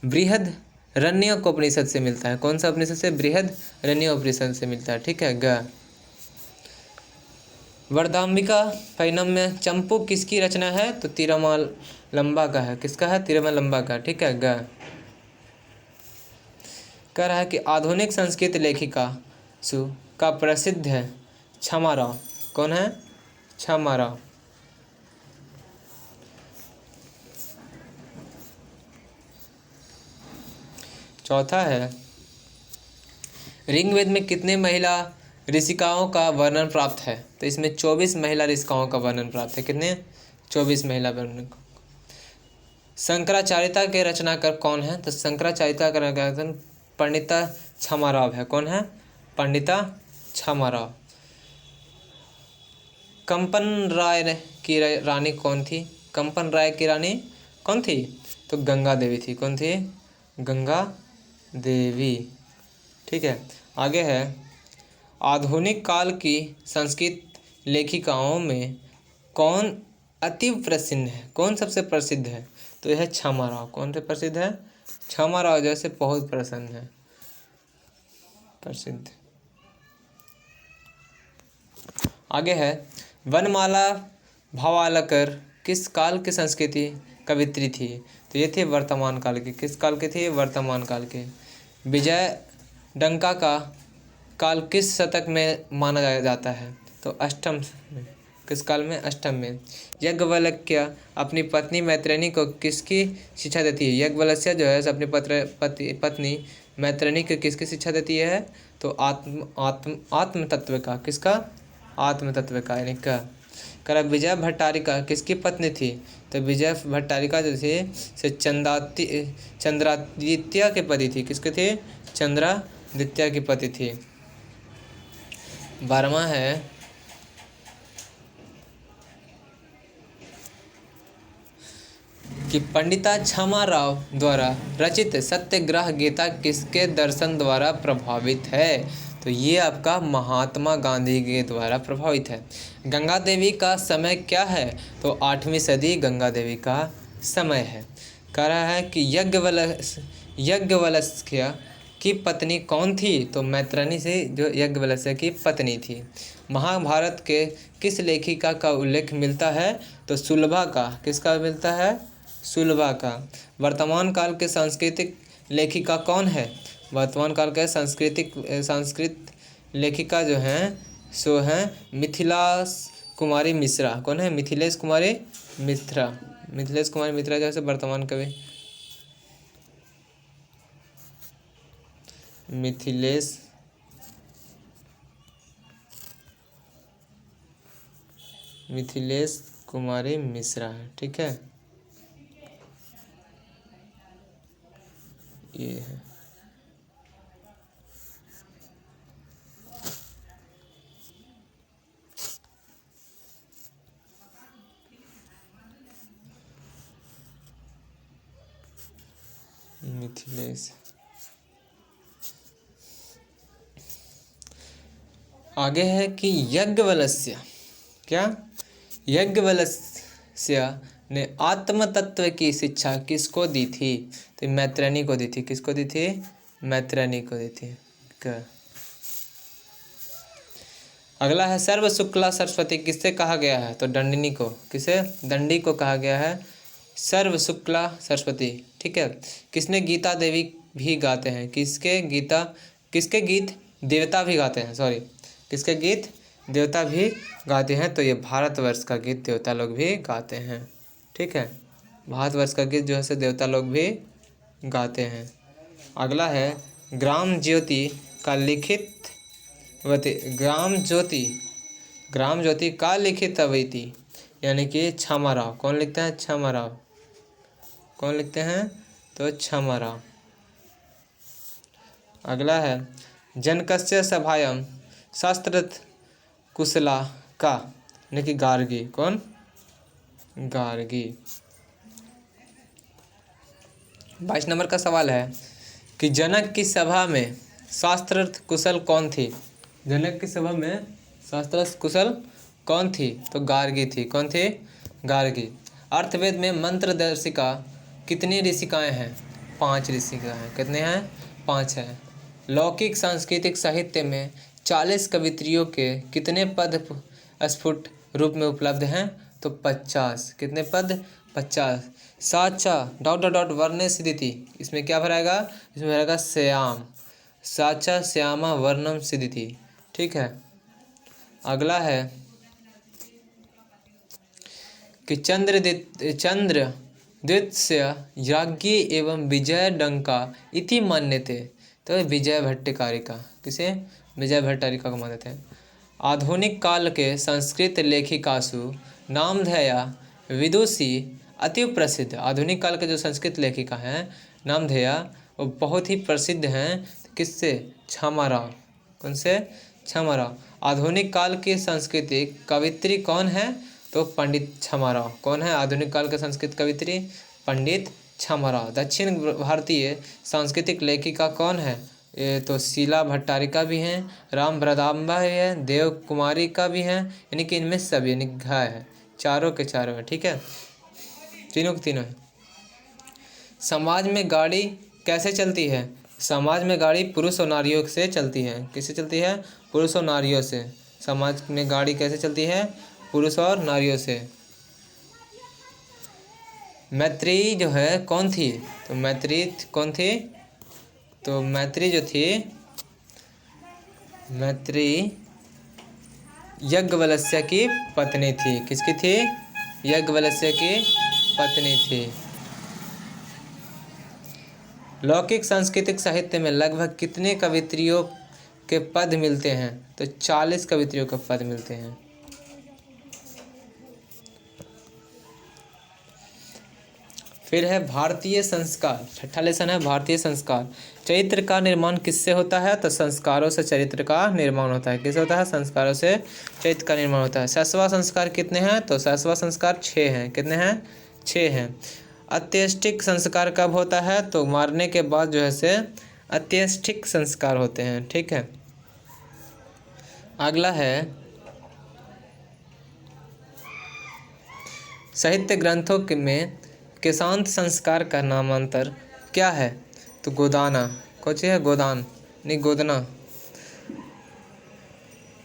बृहदारण्यकोपनिषद से मिलता है। कौन सा उपनिषद से? बृहदारण्यकोपनिषद से मिलता है। ठीक है। ग वरदाम्बिका पैनम में चंपू किसकी रचना है? तो तिरुमाल लंबा का है। किसका है? तिरुमाल लंबा का। ठीक है। ग कह रहा है कि आधुनिक संस्कृत लेखिका सु का प्रसिद्ध है क्षमा राव। कौन है? क्षमा राव। चौथा है ऋग्वेद में कितने महिला ऋषिकाओं का वर्णन प्राप्त है? तो इसमें 24 महिला ऋषिकाओं का वर्णन प्राप्त है। कितने? 24 महिला वर्णन। शंकराचार्यता के रचनाकार कौन है? तो शंकराचार्यता का रचनाकार पंडिता क्षमा राव है। कौन है? पंडिता क्षमा राव। कंपन राय की रानी कौन थी? कंपन राय की रानी कौन थी? तो गंगा देवी थी। कौन थी? गंगा देवी। ठीक है। आगे है आधुनिक काल की संस्कृत लेखिकाओं में कौन अति प्रसिद्ध है? कौन सबसे प्रसिद्ध है? तो यह है क्षमा राव। कौन से प्रसिद्ध है? क्षमा राव जैसे बहुत प्रसन्न है, प्रसिद्ध। आगे है वनमाला भावालकर किस काल की संस्कृति कवित्री थी? तो ये थे वर्तमान काल की। किस काल के थे? वर्तमान काल के। विजय डंका का काल किस शतक में माना जाता है? तो अष्टम में। किस काल में? अष्टम में। याज्ञवल्क्य अपनी पत्नी मैत्रेयी को किसकी शिक्षा देती है? याज्ञवल्क्य जो है अपनी पत्नी मैत्रेयी को किसकी शिक्षा देती है? तो आत्म तत्व का। किसका? आत्म तत्व का। यानी का कर विजय भट्टारिका किसकी पत्नी थी? तो विजय भट्टारिका जो थी से चंद्रादित्य के पति थी। किसके थे? चंद्रादित्य की पति थी। 12वां है कि पंडिता क्षमा राव द्वारा रचित सत्याग्रह गीता किसके दर्शन द्वारा प्रभावित है? तो ये आपका महात्मा गांधी के द्वारा प्रभावित है। गंगा देवी का समय क्या है? तो 8वीं सदी गंगा देवी का समय है। कह रहा है कि याज्ञवल्क्य की पत्नी कौन थी? तो मैत्रेयी से जो याज्ञवल्क्य की पत्नी थी। महाभारत के किस लेखिका का उल्लेख मिलता है? तो सुलभा का। किसका मिलता है? सुलभा का। वर्तमान काल के सांस्कृतिक लेखिका कौन है? वर्तमान काल के संस्कृत लेखिका जो हैं सो हैं मिथिलेश कुमारी मिश्रा। कौन है? मिथिलेश कुमारी मिश्रा। मिथिलेश कुमारी मिश्रा जैसे वर्तमान कवि मिथिलेश कुमारी मिश्रा है। ठीक है। ये है। मिथिलेश। आगे है कि यज्ञवल्स्य, क्या यज्ञवल्स्य ने आत्म तत्व की शिक्षा किसको दी थी? तो मैत्रेयनी को दी थी। किसको दी थी? मैत्रेयनी को दी थी। अगला है सर्व शुक्ला सरस्वती किससे कहा गया है? तो दंडिनी को। किसे? दंडी को कहा गया है सर्व शुक्ला सरस्वती। ठीक है। किसने गीता देवी भी गाते हैं? किसके गीत देवता भी गाते हैं? सॉरी, किसके गीत देवता भी गाते हैं? तो ये भारतवर्ष का गीत देवता लोग भी गाते हैं। ठीक है, भारतवर्ष का गीत जो है से देवता लोग भी गाते हैं। अगला है ग्राम ज्योति का लिखित ग्राम ज्योति का लिखित अवैती, यानी कि छमाराव। कौन लिखते हैं? छमाराव। कौन लिखते हैं? तो छमाराव। अगला है जनकस्य सभायां शास्त्ररथ कुशला का, यानी कि गार्गी। कौन? गार्गी। 22 नंबर का सवाल है कि जनक की सभा में शास्त्ररथ कुशल कौन थी? जनक की सभा में शास्त्ररथ कुशल कौन थी? तो गार्गी थी। कौन थी? गार्गी। अर्थवेद में मंत्रदर्शिका कितनी ऋषिकाएँ हैं? 5 ऋषिकाएँ हैं। कितने हैं? 5 हैं। लौकिक सांस्कृतिक साहित्य में 40 कवित्रियों के कितने पद स्फुट रूप में उपलब्ध हैं? तो 50। कितने पद? 50। साचा ... वर्णे सिद्धिति, इसमें क्या भराएगा? इसमें भराएगा श्याम। साचा श्यामा वर्णम सिद्धिति। ठीक है। अगला है कि चंद्रद्वितस्य याज्ञी एवं विजय डंका इति मान्यते। तो विजय भट्टिकारिका। किसे? विजय भट्टिकारिका को मानते हैं। आधुनिक काल के संस्कृत लेखिकासु नामधेया विदुषी अति प्रसिद्ध। आधुनिक काल के जो संस्कृत लेखिका हैं नामधेया, वो बहुत ही प्रसिद्ध हैं। किससे? छमाराव। कौन से? छमाराव। आधुनिक काल की सांस्कृतिक कवित्री कौन है? तो पंडित छमाराव। कौन है आधुनिक काल के संस्कृत कवित्री? पंडित छमाराव। दक्षिण भारतीय सांस्कृतिक लेखिका कौन है? ये तो शीला भट्टारिका भी हैं, राम भ्रदाम्बा भी है, देव कुमारी का भी हैं, यानी कि इनमें सभी निगाह है, चारों के चारों है। ठीक है, तीनों के तीनों है। समाज में गाड़ी कैसे चलती है? समाज में गाड़ी पुरुष और नारियों से चलती है। किससे चलती है? पुरुष और नारियों से। समाज में गाड़ी कैसे चलती है? पुरुष और नारियों से। मैत्रेयी जो है कौन थी? तो मैत्रेयी कौन थी? तो मैत्रेयी जो थी, मैत्रेयी यज्ञवल्स्य की पत्नी थी। किसकी थी? यज्ञवल्स्य की पत्नी थी। लौकिक सांस्कृतिक साहित्य में लगभग कितने कवित्रियों के पद मिलते हैं? तो 40 कवित्रियों के पद मिलते हैं। फिर है भारतीय संस्कार। 6ठा लेसन है भारतीय संस्कार। चरित्र का निर्माण किससे होता है? तो संस्कारों से चरित्र का निर्माण होता है। किससे होता है? संस्कारों से चरित्र का निर्माण होता है। 6वां संस्कार कितने हैं? तो 6वां संस्कार 6 हैं। कितने हैं? 6 हैं। अंत्येष्टिक संस्कार कब होता है? तो मारने के बाद जो है से अंत्येष्टिक संस्कार होते हैं। ठीक है। अगला है साहित्य ग्रंथों में केशांत संस्कार का नामांतर क्या है? तो गोदाना। कौन सी है? गोदान नहीं, गोदना।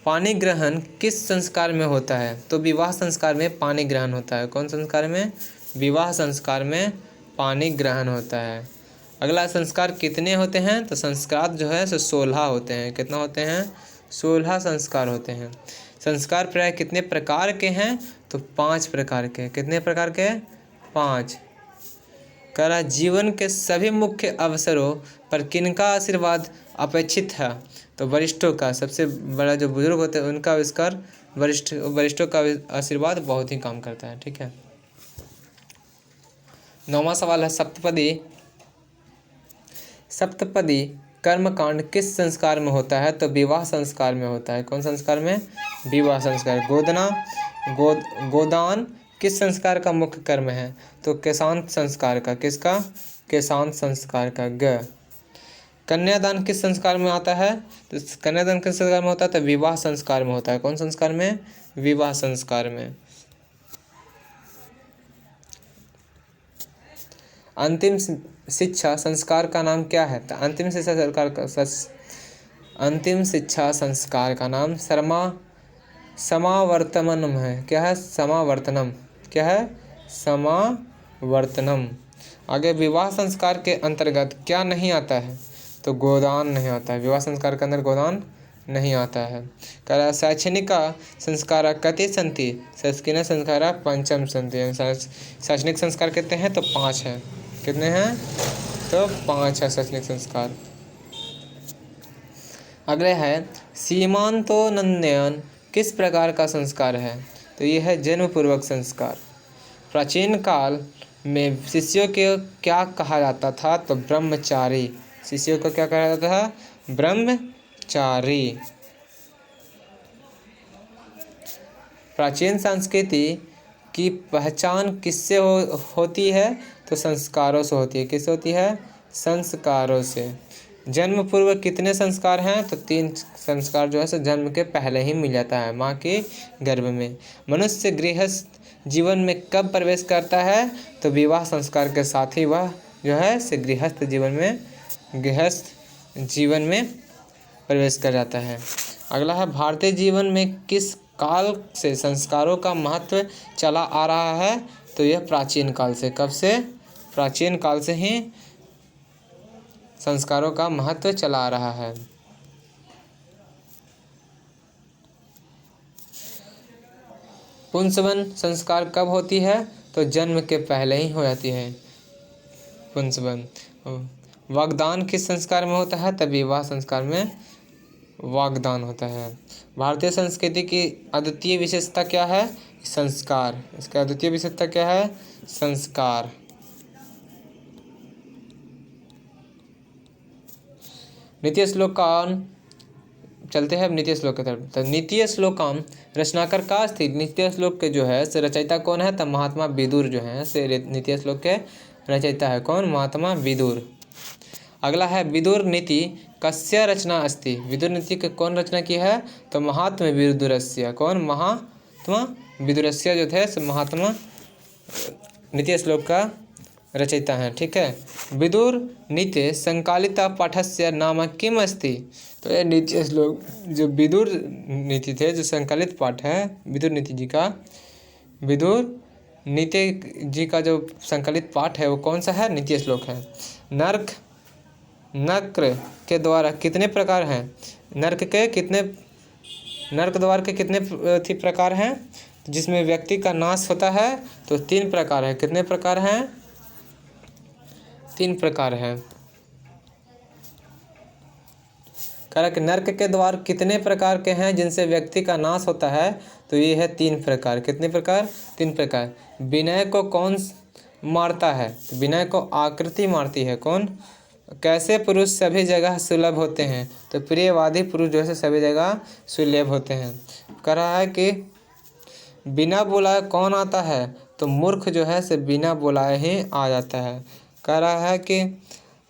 पानी ग्रहण किस संस्कार में होता है? तो विवाह संस्कार में पानी ग्रहण होता है। कौन संस्कार में? विवाह संस्कार में पानी ग्रहण होता है। अगला संस्कार कितने होते हैं? तो संस्कार जो है सो 16 होते हैं। कितना होते हैं? 16 संस्कार होते हैं। संस्कार प्राय कितने प्रकार के हैं? तो 5 प्रकार के। कितने प्रकार के? 5। कह रहा जीवन के सभी मुख्य अवसरों पर किनका आशीर्वाद अपेक्षित है? तो वरिष्ठों का। सबसे बड़ा जो बुजुर्ग होते हैं उनका आविष्कार वरिष्ठों का आशीर्वाद बहुत ही काम करता है। ठीक है। 9वां सवाल है सप्तपदी कर्मकांड किस संस्कार में होता है? तो विवाह संस्कार में होता है। कौन संस्कार में? विवाह संस्कार। गोदान किस संस्कार का मुख्य कर्म है? तो केशांत संस्कार का। किसका? के शांत संस्कार का ग। कन्यादान किस संस्कार में आता है? तो कन्यादान किस संस्कार में होता है? तो विवाह संस्कार में होता है। कौन संस्कार में? विवाह संस्कार में। अंतिम शिक्षा संस्कार का नाम क्या है? तो अंतिम शिक्षा संस्कार का नाम समावर्तनम है। क्या है? समावर्तनम। क्या है? समावर्तनम। आगे विवाह संस्कार के अंतर्गत क्या नहीं आता है? तो गोदान नहीं आता है। विवाह संस्कार के अंदर गोदान नहीं आता है। कह शैक्षणिक संस्कार कति संति? शैक्षणिक संस्कार पंचम संति। शैक्षणिक संस्कार कितने हैं? तो 5 हैं। कितने हैं? तो 5 है शैक्षणिक संस्कार। अगले है सीमांतोन्नयन किस प्रकार का संस्कार है? तो ये है जन्म पूर्वक संस्कार। प्राचीन काल में शिष्यों को क्या कहा जाता था? तो ब्रह्मचारी। शिष्यों को क्या कहा जाता था? ब्रह्मचारी। प्राचीन संस्कृति की पहचान किससे होती है? तो संस्कारों से होती है। किससे होती है? संस्कारों से। जन्म पूर्व कितने संस्कार हैं? तो 3 संस्कार जो है सो जन्म के पहले ही मिल जाता है माँ के गर्भ में। मनुष्य गृहस्थ जीवन में कब प्रवेश करता है? तो विवाह संस्कार के साथ ही वह जो है से गृहस्थ जीवन में प्रवेश कर जाता है। अगला है भारतीय जीवन में किस काल से संस्कारों का महत्व चला आ रहा है? तो यह प्राचीन काल से। कब से? प्राचीन काल से ही संस्कारों का महत्व चला आ रहा है। पुंसवन संस्कार कब होती है? तो जन्म के पहले ही हो जाती है पुंसवन। वागदान किस संस्कार में होता है? तब विवाह संस्कार में वागदान होता है। भारतीय संस्कृति की अद्वितीय विशेषता क्या है? संस्कार। इसका अद्वितीय विशेषता क्या है? संस्कार। नीति श्लोकान। चलते हैं अब नीति श्लोक की तरफ। तो नीति श्लोकाम रचनाकर का स्थित नीति श्लोक के जो है से रचयिता कौन है? तब महात्मा विदुर जो है से नीति श्लोक के रचयिता है। कौन? महात्मा विदुर। अगला है विदुर नीति कस्य रचना अस्ति? विदुर नीति के कौन रचना की है? तो महात्मा विदुरस्य। कौन? महात्मा विदुरस्य जो थे महात्मा नीति श्लोक का रचयिता हैं। ठीक है। विदुर नीति संकलिता पाठस्य नाम किम अस्ति? तो ये नीति श्लोक जो विदुर नीति थे जो संकलित पाठ है विदुर नीति जी का, विदुर नीति जी का जो संकलित पाठ है वो कौन सा है? नीति श्लोक है। नर्क के द्वारा कितने प्रकार हैं? नर्क द्वार के कितने प्रकार हैं? जिसमें व्यक्ति का नाश होता है तो 3 प्रकार है। कितने प्रकार हैं? 3 प्रकार हैं। कह रहा कि नर्क के द्वार कितने प्रकार के हैं जिनसे व्यक्ति का नाश होता है? तो ये है 3 प्रकार। कितने प्रकार? 3 प्रकार। विनय को कौन मारता है? विनय को आकृति मारती है। कौन? कैसे पुरुष सभी जगह सुलभ होते हैं? तो प्रियवादी पुरुष जो है सभी जगह सुलभ होते हैं। कह रहा है कि बिना बुलाए कौन आता है? तो मूर्ख जो है से बिना बुलाए ही आ जाता है। कह रहा है कि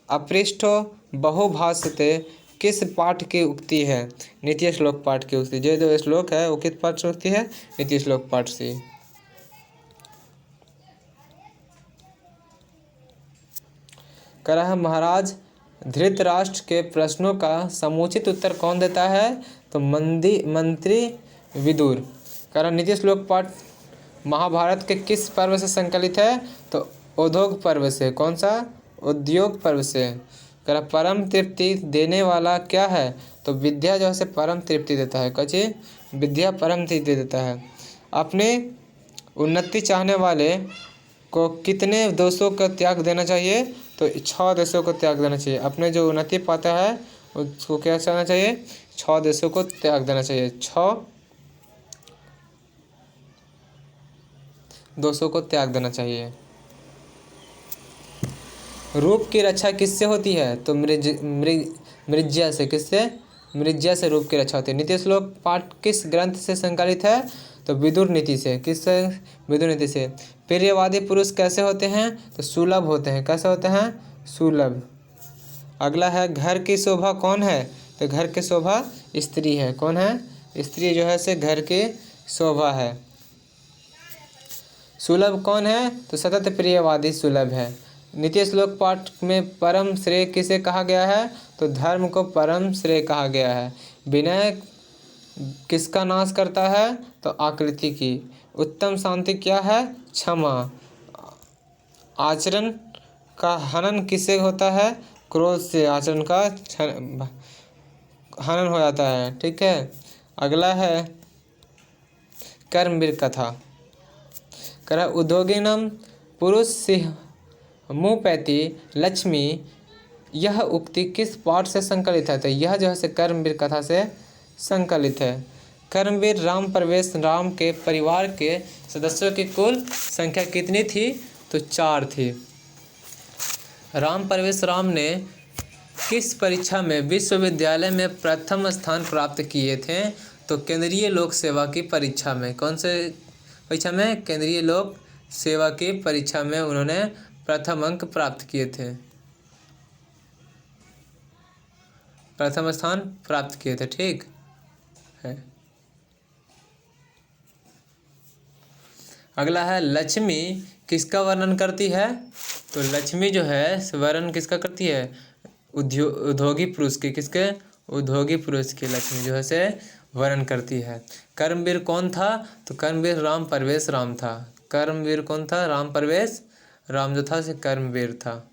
अपृष्ठो बहुभाषते किस पाठ की उक्ति है? नीति श्लोक पाठ की उक्ति। जो श्लोक है वो किस पाठ से उक्ति है? नीति श्लोक पाठ से। कह रहा है महाराज धृतराष्ट्र के प्रश्नों का समुचित उत्तर कौन देता है? तो मंत्री विदुर। कह रहा नीति श्लोक पाठ महाभारत के किस पर्व से संकलित है? तो उद्योग पर्व से। कौन सा? उद्योग पर्व से। कह रहा परम तृप्ति देने वाला क्या है? तो विद्या जो है परम तृप्ति देता है। कची? विद्या परम तृप्ति देता है। अपने उन्नति चाहने वाले को कितने दोषों का त्याग देना चाहिए? तो 6 दोषों को त्याग देना चाहिए। अपने जो उन्नति पाता है उसको क्या करना चाहिए? 6 दोषों को त्याग देना चाहिए। 6 दोषों को त्याग देना चाहिए। रूप की रक्षा किससे होती है? तो मृज्या से। किससे? मृज्या से रूप की रक्षा होती है। नीति श्लोक पाठ किस ग्रंथ से संकलित है? तो विदुर नीति से। किससे? विदुर नीति से। प्रियवादी पुरुष कैसे होते हैं? तो सुलभ होते हैं। कैसे होते हैं? सुलभ। अगला है घर की शोभा कौन है? तो घर की शोभा स्त्री है। कौन है? स्त्री जो है से घर की शोभा है। सुलभ कौन है? तो सतत प्रियवादी सुलभ है। नीति श्लोक पाठ में परम श्रेय किसे कहा गया है? तो धर्म को परम श्रेय कहा गया है। विनय किसका नाश करता है? तो आकृति की। उत्तम शांति क्या है? क्षमा। आचरण का हनन किससे होता है? क्रोध से आचरण का हनन हो जाता है। ठीक है। अगला है कर्मवीर कथा। कह उद्योगिनम पुरुष सिंह मुपैति लक्ष्मी, यह उक्ति किस पाठ से संकलित है? तो यह जो है से कर्मवीर कथा से संकलित है। कर्मवीर राम प्रवेश राम के परिवार के सदस्यों की कुल संख्या कितनी थी? तो 4 थी। राम प्रवेश राम ने किस परीक्षा में विश्वविद्यालय में प्रथम स्थान प्राप्त किए थे? तो केंद्रीय लोक सेवा की परीक्षा में। कौन से परीक्षा में? केंद्रीय लोक सेवा की परीक्षा में उन्होंने प्रथम अंक प्राप्त किए थे, प्रथम स्थान प्राप्त किए थे। ठीक है। अगला है लक्ष्मी किसका वर्णन करती है? तो लक्ष्मी जो है वर्णन किसका करती है? उद्योगी पुरुष की। किसके? उद्योगी पुरुष की लक्ष्मी जो है से वर्णन करती है। कर्मवीर कौन था? तो कर्मवीर राम प्रवेश राम था। कर्मवीर कौन था? राम प्रवेश राम जो था से कर्मवीर था।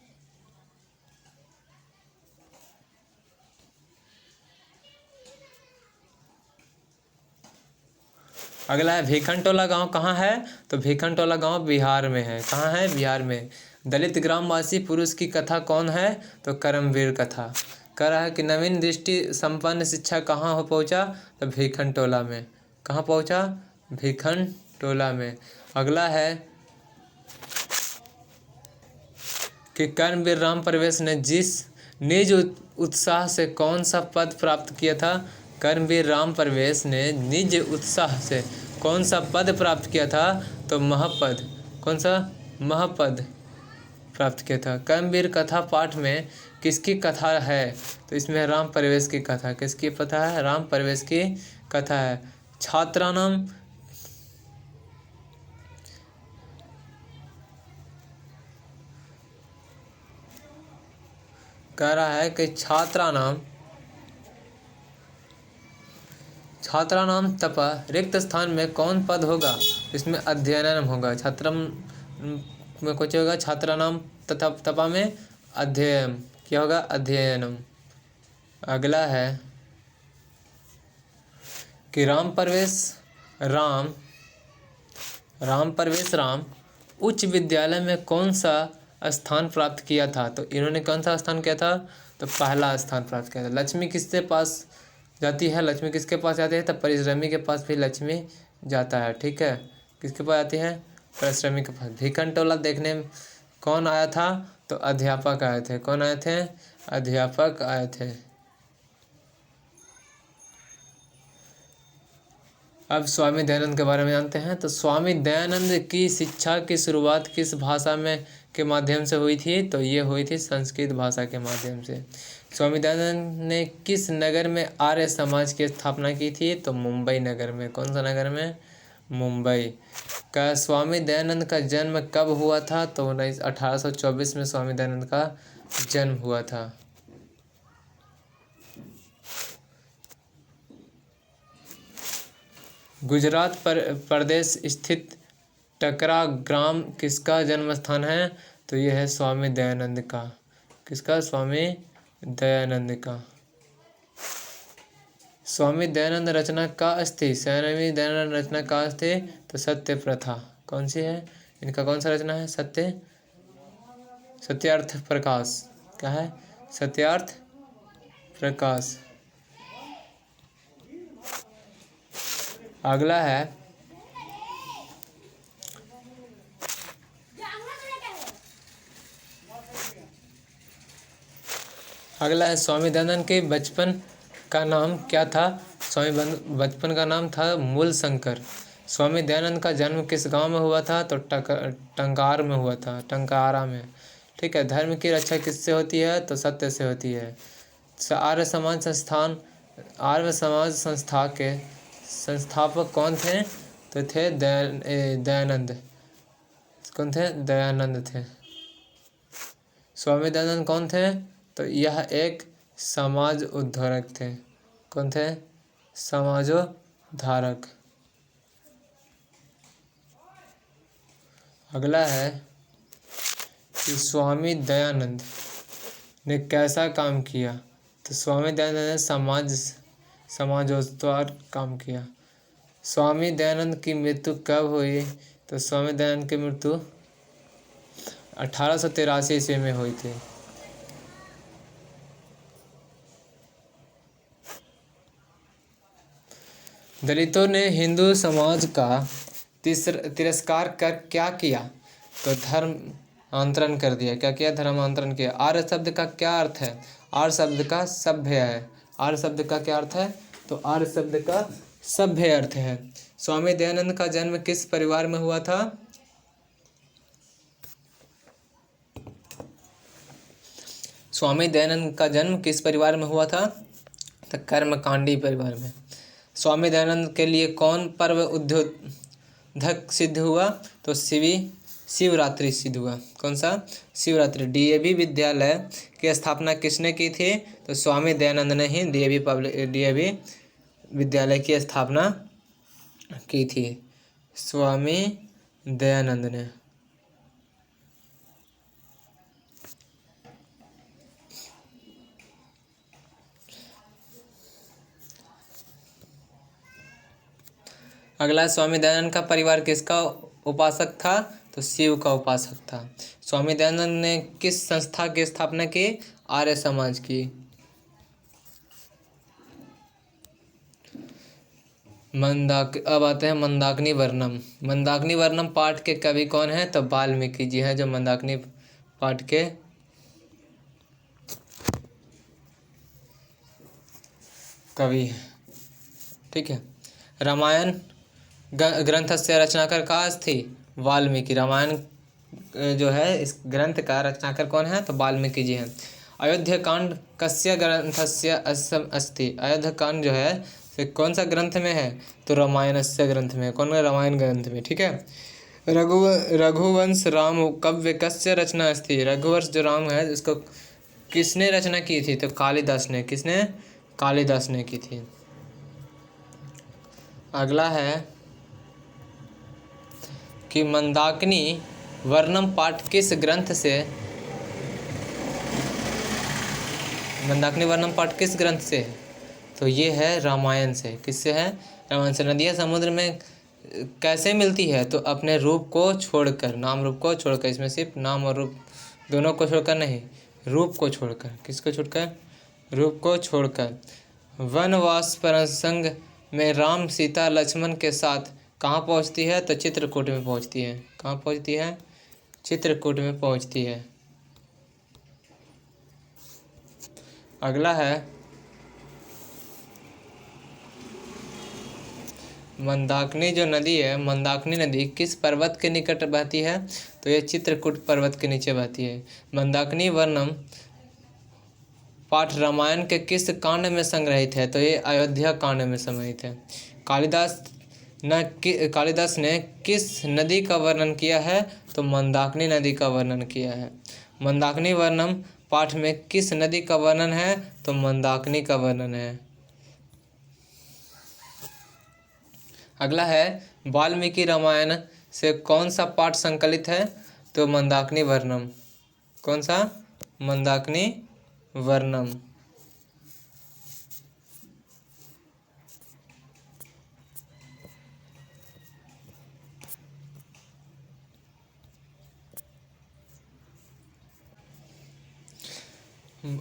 अगला है भीखनटोला गांव कहाँ है? तो भीखनटोला गांव बिहार में है। कहाँ है? बिहार में। दलित ग्रामवासी पुरुष की कथा कौन है? तो कर्मवीर कथा। कह रहा है कि नवीन दृष्टि संपन्न शिक्षा कहाँ हो पहुँचा? तो भीखनटोला में। कहाँ पहुँचा? भीखनटोला में। अगला है कि कर्मवीर राम प्रवेश ने जिस निज उत्साह से कौन सा पद प्राप्त किया था? कर्मवीर राम प्रवेश ने निज उत्साह से कौन सा पद प्राप्त किया था? तो महपद। कौन सा? महपद प्राप्त किया था। कर्मवीर कथा पाठ में किसकी कथा है? तो इसमें राम प्रवेश की कथा। किसकी कथा है? राम प्रवेश की कथा है। छात्रानाम कह रहा है कि छात्रानाम तपा रिक्त स्थान में कौन पद होगा? इसमें अध्ययनम होगा। छात्रम में कुछ होगा। छात्रानाम तथा तपा में अध्ययन क्या होगा? अध्ययनम। अगला है कि राम प्रवेश राम उच्च विद्यालय में कौन सा स्थान प्राप्त किया था? तो इन्होंने कौन सा स्थान किया था? तो पहला स्थान प्राप्त किया था। लक्ष्मी किसके पास जाती है? लक्ष्मी किसके पास जाती है? तो परिश्रमी के पास भी लक्ष्मी जाता है। ठीक है। किसके पास जाती है? परिश्रमी के पास। भीखनटोला देखने में कौन आया था? तो अध्यापक आए थे। कौन आए थे? अध्यापक आए थे। अब स्वामी दयानंद के बारे में जानते हैं। तो स्वामी दयानंद की शिक्षा की शुरुआत किस भाषा में के माध्यम से हुई थी? तो ये हुई थी संस्कृत भाषा के माध्यम से। स्वामी दयानंद ने किस नगर में आर्य समाज की स्थापना की थी? तो मुंबई नगर में। कौन सा नगर में? मुंबई का। स्वामी दयानंद का जन्म कब हुआ था? तो 1824 में स्वामी दयानंद का जन्म हुआ था। गुजरात प्रदेश स्थित टकरा ग्राम किसका जन्म स्थान है? तो यह है स्वामी दयानंद का। किसका? स्वामी दयानंद का। स्वामी दयानंद रचना का अस्थि। स्वामी दयानंद रचना का अस्थि तो सत्य प्रथा। कौन सी है? इनका कौन सा रचना है? सत्यार्थ प्रकाश। क्या है? सत्यार्थ प्रकाश। अगला है स्वामी दयानंद के बचपन का नाम क्या था? स्वामी बचपन का नाम था मूल शंकर। स्वामी दयानंद का जन्म किस गांव में हुआ था? तो टंकार में हुआ था, टंकारा में। ठीक है। धर्म की रक्षा किससे होती है? तो सत्य से होती है। आर्य समाज संस्थान, आर्य समाज संस्था के संस्थापक कौन थे? तो थे दयानंद। कौन थे? दयानंद थे। स्वामी दयानंद कौन थे? तो यह एक समाज उद्धारक थे। कौन थे? समाजोद्धारक। अगला है कि स्वामी दयानंद ने कैसा काम किया? तो स्वामी दयानंद ने समाजोद्धार काम किया। स्वामी दयानंद की मृत्यु कब हुई? तो स्वामी दयानंद की मृत्यु 1883 ईस्वी में हुई थी। दलितों ने हिंदू समाज का तिरस्कार कर क्या किया? तो धर्मांतरण कर दिया। क्या किया? धर्मांतरण किया। आर्य शब्द का क्या अर्थ है? आर्य शब्द का सभ्य है। आर्य शब्द का क्या अर्थ है? तो आर्य शब्द का सभ्य अर्थ है। स्वामी दयानंद का जन्म किस परिवार में हुआ था? स्वामी दयानंद का जन्म किस परिवार में हुआ था? तो कर्मकांडी परिवार में। स्वामी दयानंद के लिए कौन पर्व उद्बोधक सिद्ध हुआ? तो शिवरात्रि सिद्ध हुआ। कौन सा? शिवरात्रि। डीएवी विद्यालय की स्थापना किसने की थी? तो स्वामी दयानंद ने ही डीएवी विद्यालय की स्थापना की थी। स्वामी दयानंद ने। अगला, स्वामी दयानंद का परिवार किसका उपासक था? तो शिव का उपासक था। स्वामी दयानंद ने किस संस्था की स्थापना की? आर्य समाज की। अब आते हैं मंदाकिनी वर्णम। मंदाकिनी वर्णम पाठ के कवि कौन है? तो वाल्मीकि जी हैं जो मंदाकिनी पाठ के कवि हैं। ठीक है। रामायण ग्रंथ से रचनाकार का अस्ति? वाल्मीकि। रामायण जो है इस ग्रंथ का रचनाकार कौन है? तो वाल्मीकि जी हैं। अयोध्या कांड कस्य ग्रंथस्य अस्ति? अयोध्या कांड जो है फिर कौन सा ग्रंथ में है? तो रामायणस्य ग्रंथ में। कौन में? रामायण ग्रंथ में। ठीक है। रघुवंश राम काव्य कस्य रचना अस्ति? रघुवंश जो राम है उसको किसने रचना की थी? तो कालिदास ने। किसने? कालिदास ने की थी। अगला है कि मंदाकिनी वर्णम पाठ किस ग्रंथ से? मंदाकिनी वर्णम पाठ किस ग्रंथ से है? तो ये है रामायण से। किससे है? रामायण से। नदियाँ समुद्र में कैसे मिलती है? तो अपने रूप को छोड़कर, नाम रूप को छोड़कर। इसमें सिर्फ नाम और रूप दोनों को छोड़कर नहीं, रूप को छोड़कर। किसको छोड़कर? रूप को छोड़कर। वनवास प्रसंग में राम सीता लक्ष्मण के साथ कहाँ पहुँचती है? तो चित्रकूट में पहुँचती है। कहाँ पहुँचती है? चित्रकूट में पहुँचती है। अगला है मंदाकिनी जो नदी है, मंदाकिनी नदी किस पर्वत के निकट बहती है? तो ये चित्रकूट पर्वत के नीचे बहती है। मंदाकिनी वर्णम पाठ रामायण के किस कांड में संग्रहित है? तो ये अयोध्या कांड में संग्रहित है। कालिदास ने किस नदी का वर्णन किया है? तो मंदाकिनी नदी का वर्णन किया है। मंदाकिनी वर्णम पाठ में किस नदी का वर्णन है? तो मंदाकिनी का वर्णन है। अगला है वाल्मीकि रामायण से कौन सा पाठ संकलित है? तो मंदाकिनी वर्णम। कौन सा? मंदाकिनी वर्णम।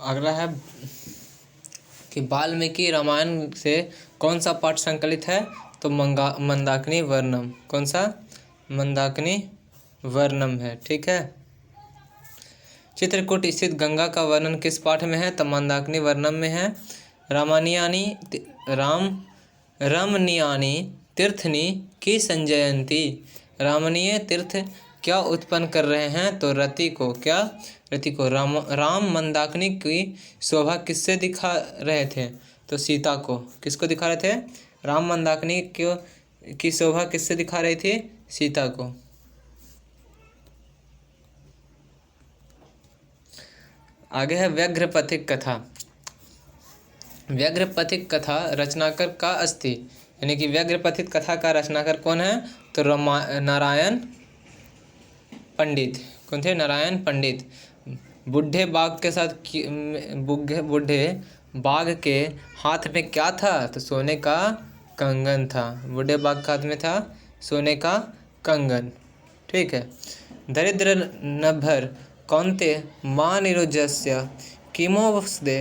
अगला है कि वाल्मीकि रामायण से कौन सा पाठ संकलित है? तो मंदाकिनी वर्णम। कौन सा? मंदाकिनी वर्णम है। ठीक है। चित्रकूट स्थित गंगा का वर्णन किस पाठ में है? तो मंदाकिनी वर्णम में है। रमणीयानी तीर्थनी की संजयंती, रामनीय तीर्थ क्या उत्पन्न कर रहे हैं? तो रति को, क्या? रति को। राम मंदाकिनी की शोभा किससे दिखा रहे थे? तो सीता को। किसको दिखा रहे थे? राम मंदाकिनी की शोभा किससे दिखा रही थी? सीता को। आगे है व्याघ्रपथिक कथा। व्याघ्रपथिक कथा रचनाकार का अस्ति, यानी कि व्याघ्रपथिक कथा का रचनाकार कौन है? तो नारायण पंडित। कौन थे? नारायण पंडित। बूढ़े बाघ के साथ बूढ़े बाघ के हाथ में क्या था? तो सोने का कंगन था। बूढ़े बाघ के हाथ में था सोने का कंगन। ठीक है। दरिद्र नभर कौन्ते मां निरुज्यस्य किमोवस्दे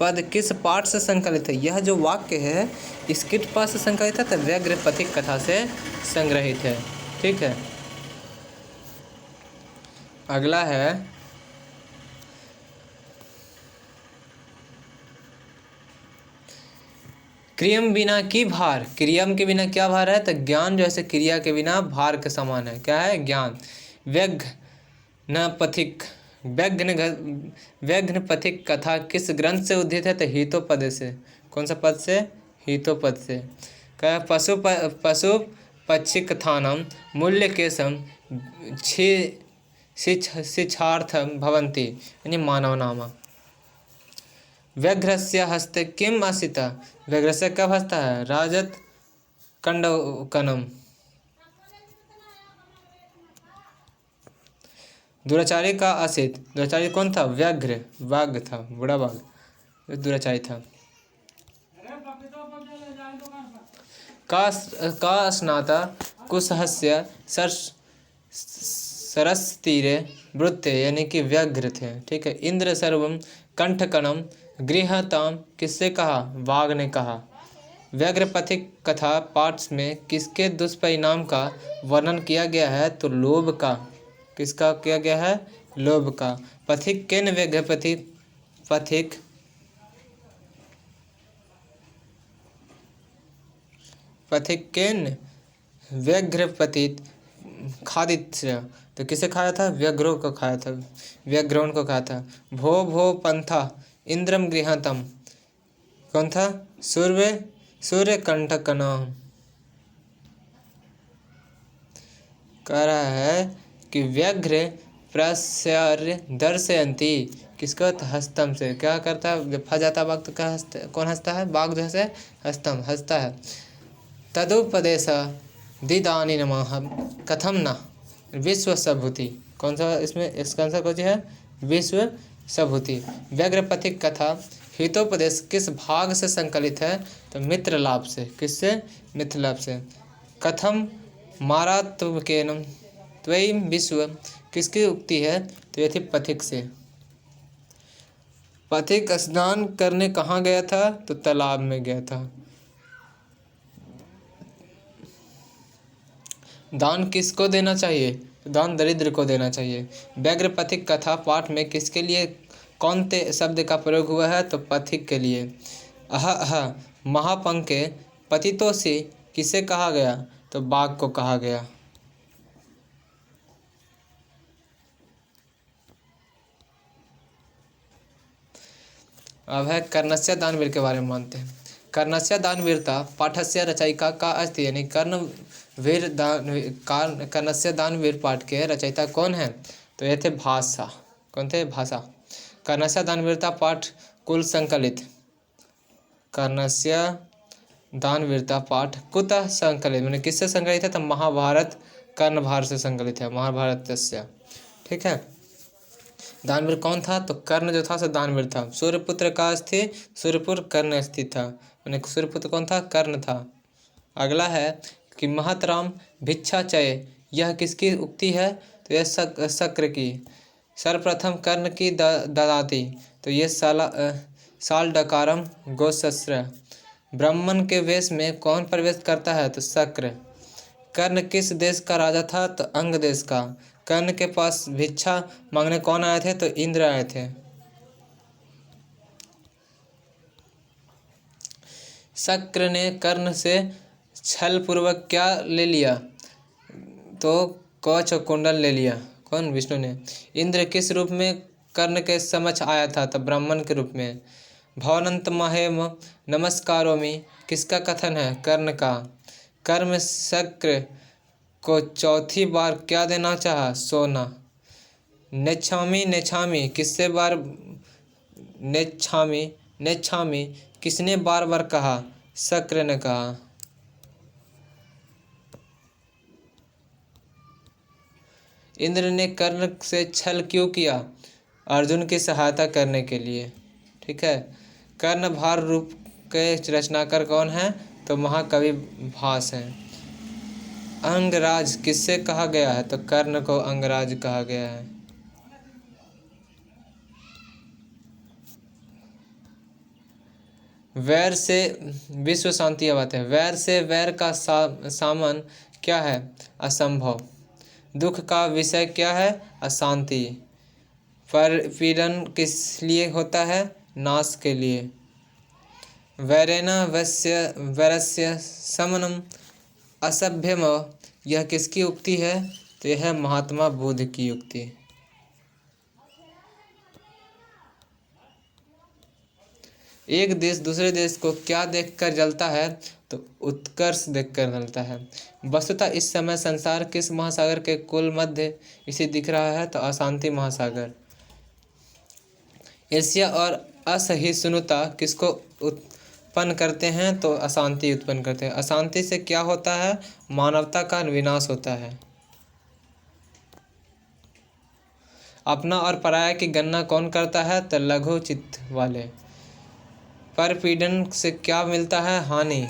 पद किस पाठ से संकलित है? यह जो वाक्य है इस किस पाठ से संकलित है? तो व्याघ्रपथिक कथा से संग्रहित है। ठीक है। अगला है क्रियम बिना की भार। क्रियम के बिना क्या भार है? तो ज्ञान जो है क्रिया के बिना भार के समान है। क्या है? ज्ञान। व्याघ्रपथिक व्याघ्रपथिक कथा किस ग्रंथ से उद्धृत है? तो हितोपद से। कौन सा पद से? हितोपद से। क्या? पशु पक्षी कथानम मूल्य केशम शिक्षार्थम भवन्ति, यानी मानव नाम। व्याघ्रस्य हस्ते किम आसीत? व्याघ्रस्य कब हंसता है? राजत कंडकनम। दुराचारी का आसित। दुराचारी कौन था? व्याघ्र, बाघ था, बूढ़ा बाघ दुराचारी था। का स्नाता कुशहस्य सरस तीरे वृत्ते, यानी कि व्याघ्र थे। ठीक है। इंद्र सर्वम कंठकणम गृहताम किससे कहा? बाघ ने कहा। व्याघ्रपथिक कथा पाठ में किसके दुष्परिणाम का वर्णन किया गया है? तो लोभ का। किसका किया गया है? लोभ का। पथिक केन व्याघ्रपथिक पथिक पथिक केन व्याघ्रपतित खादित्य। तो किसे खाया था? व्याघ्रों को खाया था। व्याघ्रों को खाया था। भो भो पंथा इंद्रम गृहतम। कौन था? सूर्य कंठकन। कह रहा है कि व्याघ्र प्रस्यार्य दर्शयंती। किसको? तो हस्तम से। क्या करता है? जब फंस जाता बाघ तो क्या हंसता? कौन हंसता है? बाघ जो है हस्तम हंसता है। तदुपदेश दिदानी नमः कथम न विश्व सभूति। कौन सा इसमें इसका आंसर कौन सा है? विश्व सभूति। व्याघ्रपथिक कथा हितोपदेश किस भाग से संकलित है? तो मित्र लाभ से। किससे? मित्र लाभ से। कथम मारात्मकेन त्वयि विश्व किसकी उक्ति है? तो यह थी पथिक से। पथिक स्नान करने कहाँ गया था? तो तालाब में गया था। दान किसको देना चाहिए? दान दरिद्र को देना चाहिए। व्याघ्रपथिक कथा पाठ में किसके लिए कौनते शब्द का प्रयोग हुआ है? तो पथिक के लिए। अह महापंके पतितों से किसे कहा गया? तो बाघ को कहा गया। अब है कर्णस्य दानवीर के बारे में मानते हैं। कर्णस्य दानवीरता पाठस्य रचयिका का अस्ति, यानी कर्णस्य दानवीर पाठ के रचयिता कौन है? तो ये थे भाषा। कौन थे? भाषा। कर्णस्य दानवीरता पाठ कुल संकलित। कर्णस्य दानवीरता पाठ कुतः संकलित, मैंने किससे संकलित है? तो महाभारत कर्णभार से संकलित है। महाभारत। ठीक है। दानवीर कौन था? तो कर्ण जो था सो दानवीर था। सूर्यपुत्र का स्थित सूर्यपुर कर्ण स्थित था, मैंने सूर्यपुत्र कौन था? कर्ण था। अगला है कि महतराम भिक्षाचय, यह किसकी उक्ति है? तो यह शक्र की। सर्वप्रथम कर्ण की ददाती, तो ये साल डकारम गोशस्त्र। ब्राह्मण के वेश में कौन प्रवेश करता है? तो शक्र। कर्ण किस देश का राजा था? तो अंग देश का। कर्ण के पास भिक्षा मांगने कौन आए थे? तो इंद्र आए थे। शक्र ने कर्ण से छल पूर्वक क्या ले लिया? तो कवच और कुंडल ले लिया। कौन? विष्णु ने। इंद्र किस रूप में कर्ण के समक्ष आया था? तो ब्राह्मण के रूप में। भवनंत महेम नमस्कारोमि किसका कथन है? कर्ण का। कर्म चक्र को चौथी बार क्या देना चाहा? सोना। नेच्छामि नेच्छामि किससे बार नेच्छामि नेच्छामि किसने बार बार कहा? शक्र ने कहा। इंद्र ने कर्ण से छल क्यों किया? अर्जुन की सहायता करने के लिए। ठीक है। कर्ण भार रूप के रचनाकार कौन है? तो महाकवि भास हैं। अंगराज किससे कहा गया है? तो कर्ण को अंगराज कहा गया है। वैर से विश्व शांति बात है। वैर से वैर का सामन क्या है? असंभव। दुख का विषय क्या है? अशांति। परपीड़न किस लिए होता है? नाश के लिए। वैरेण वैरस्य शमनम असभ्यम यह किसकी उक्ति है? तो यह है महात्मा बुद्ध की उक्ति। एक देश दूसरे देश को क्या देखकर जलता है? तो उत्कर्ष देखकर जलता है। वस्तुतः इस समय संसार किस महासागर के कुल मध्य इसे दिख रहा है? तो अशांति महासागर। ईर्ष्या और असहिष्णुता किसको उत्पन्न करते हैं? तो अशांति उत्पन्न करते हैं। अशांति से क्या होता है? मानवता का विनाश होता है। अपना और पराया की गणना कौन करता है? तो लघु चित्त वाले। परपीड़न से क्या मिलता है? हानि।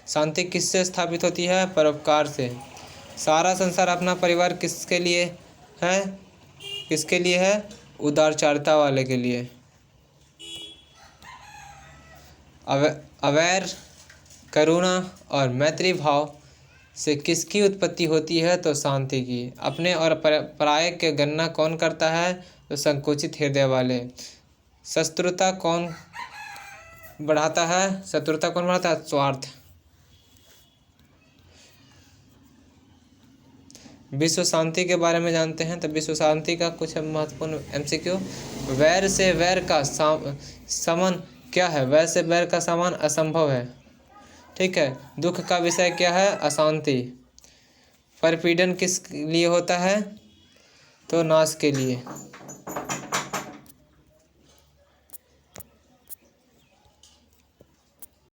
शांति किससे स्थापित होती है? परोपकार से। सारा संसार अपना परिवार किसके लिए है? किसके लिए है? उदारचारिता वाले के लिए। अवैर करुणा और मैत्री भाव से किसकी उत्पत्ति होती है? तो शांति की। अपने और पराये के गणना कौन करता है? तो संकुचित हृदय वाले। शत्रुता कौन बढ़ाता है? शत्रुता कौन बढ़ाता है? स्वार्थ। विश्व शांति के बारे में जानते हैं। तो विश्व शांति का कुछ महत्वपूर्ण MCQ। वैर से वैर का समान क्या है? वैर से वैर का समान असंभव है। ठीक है। दुख का विषय क्या है? अशांति। परपीड़न किस लिए होता है? तो नाश के लिए।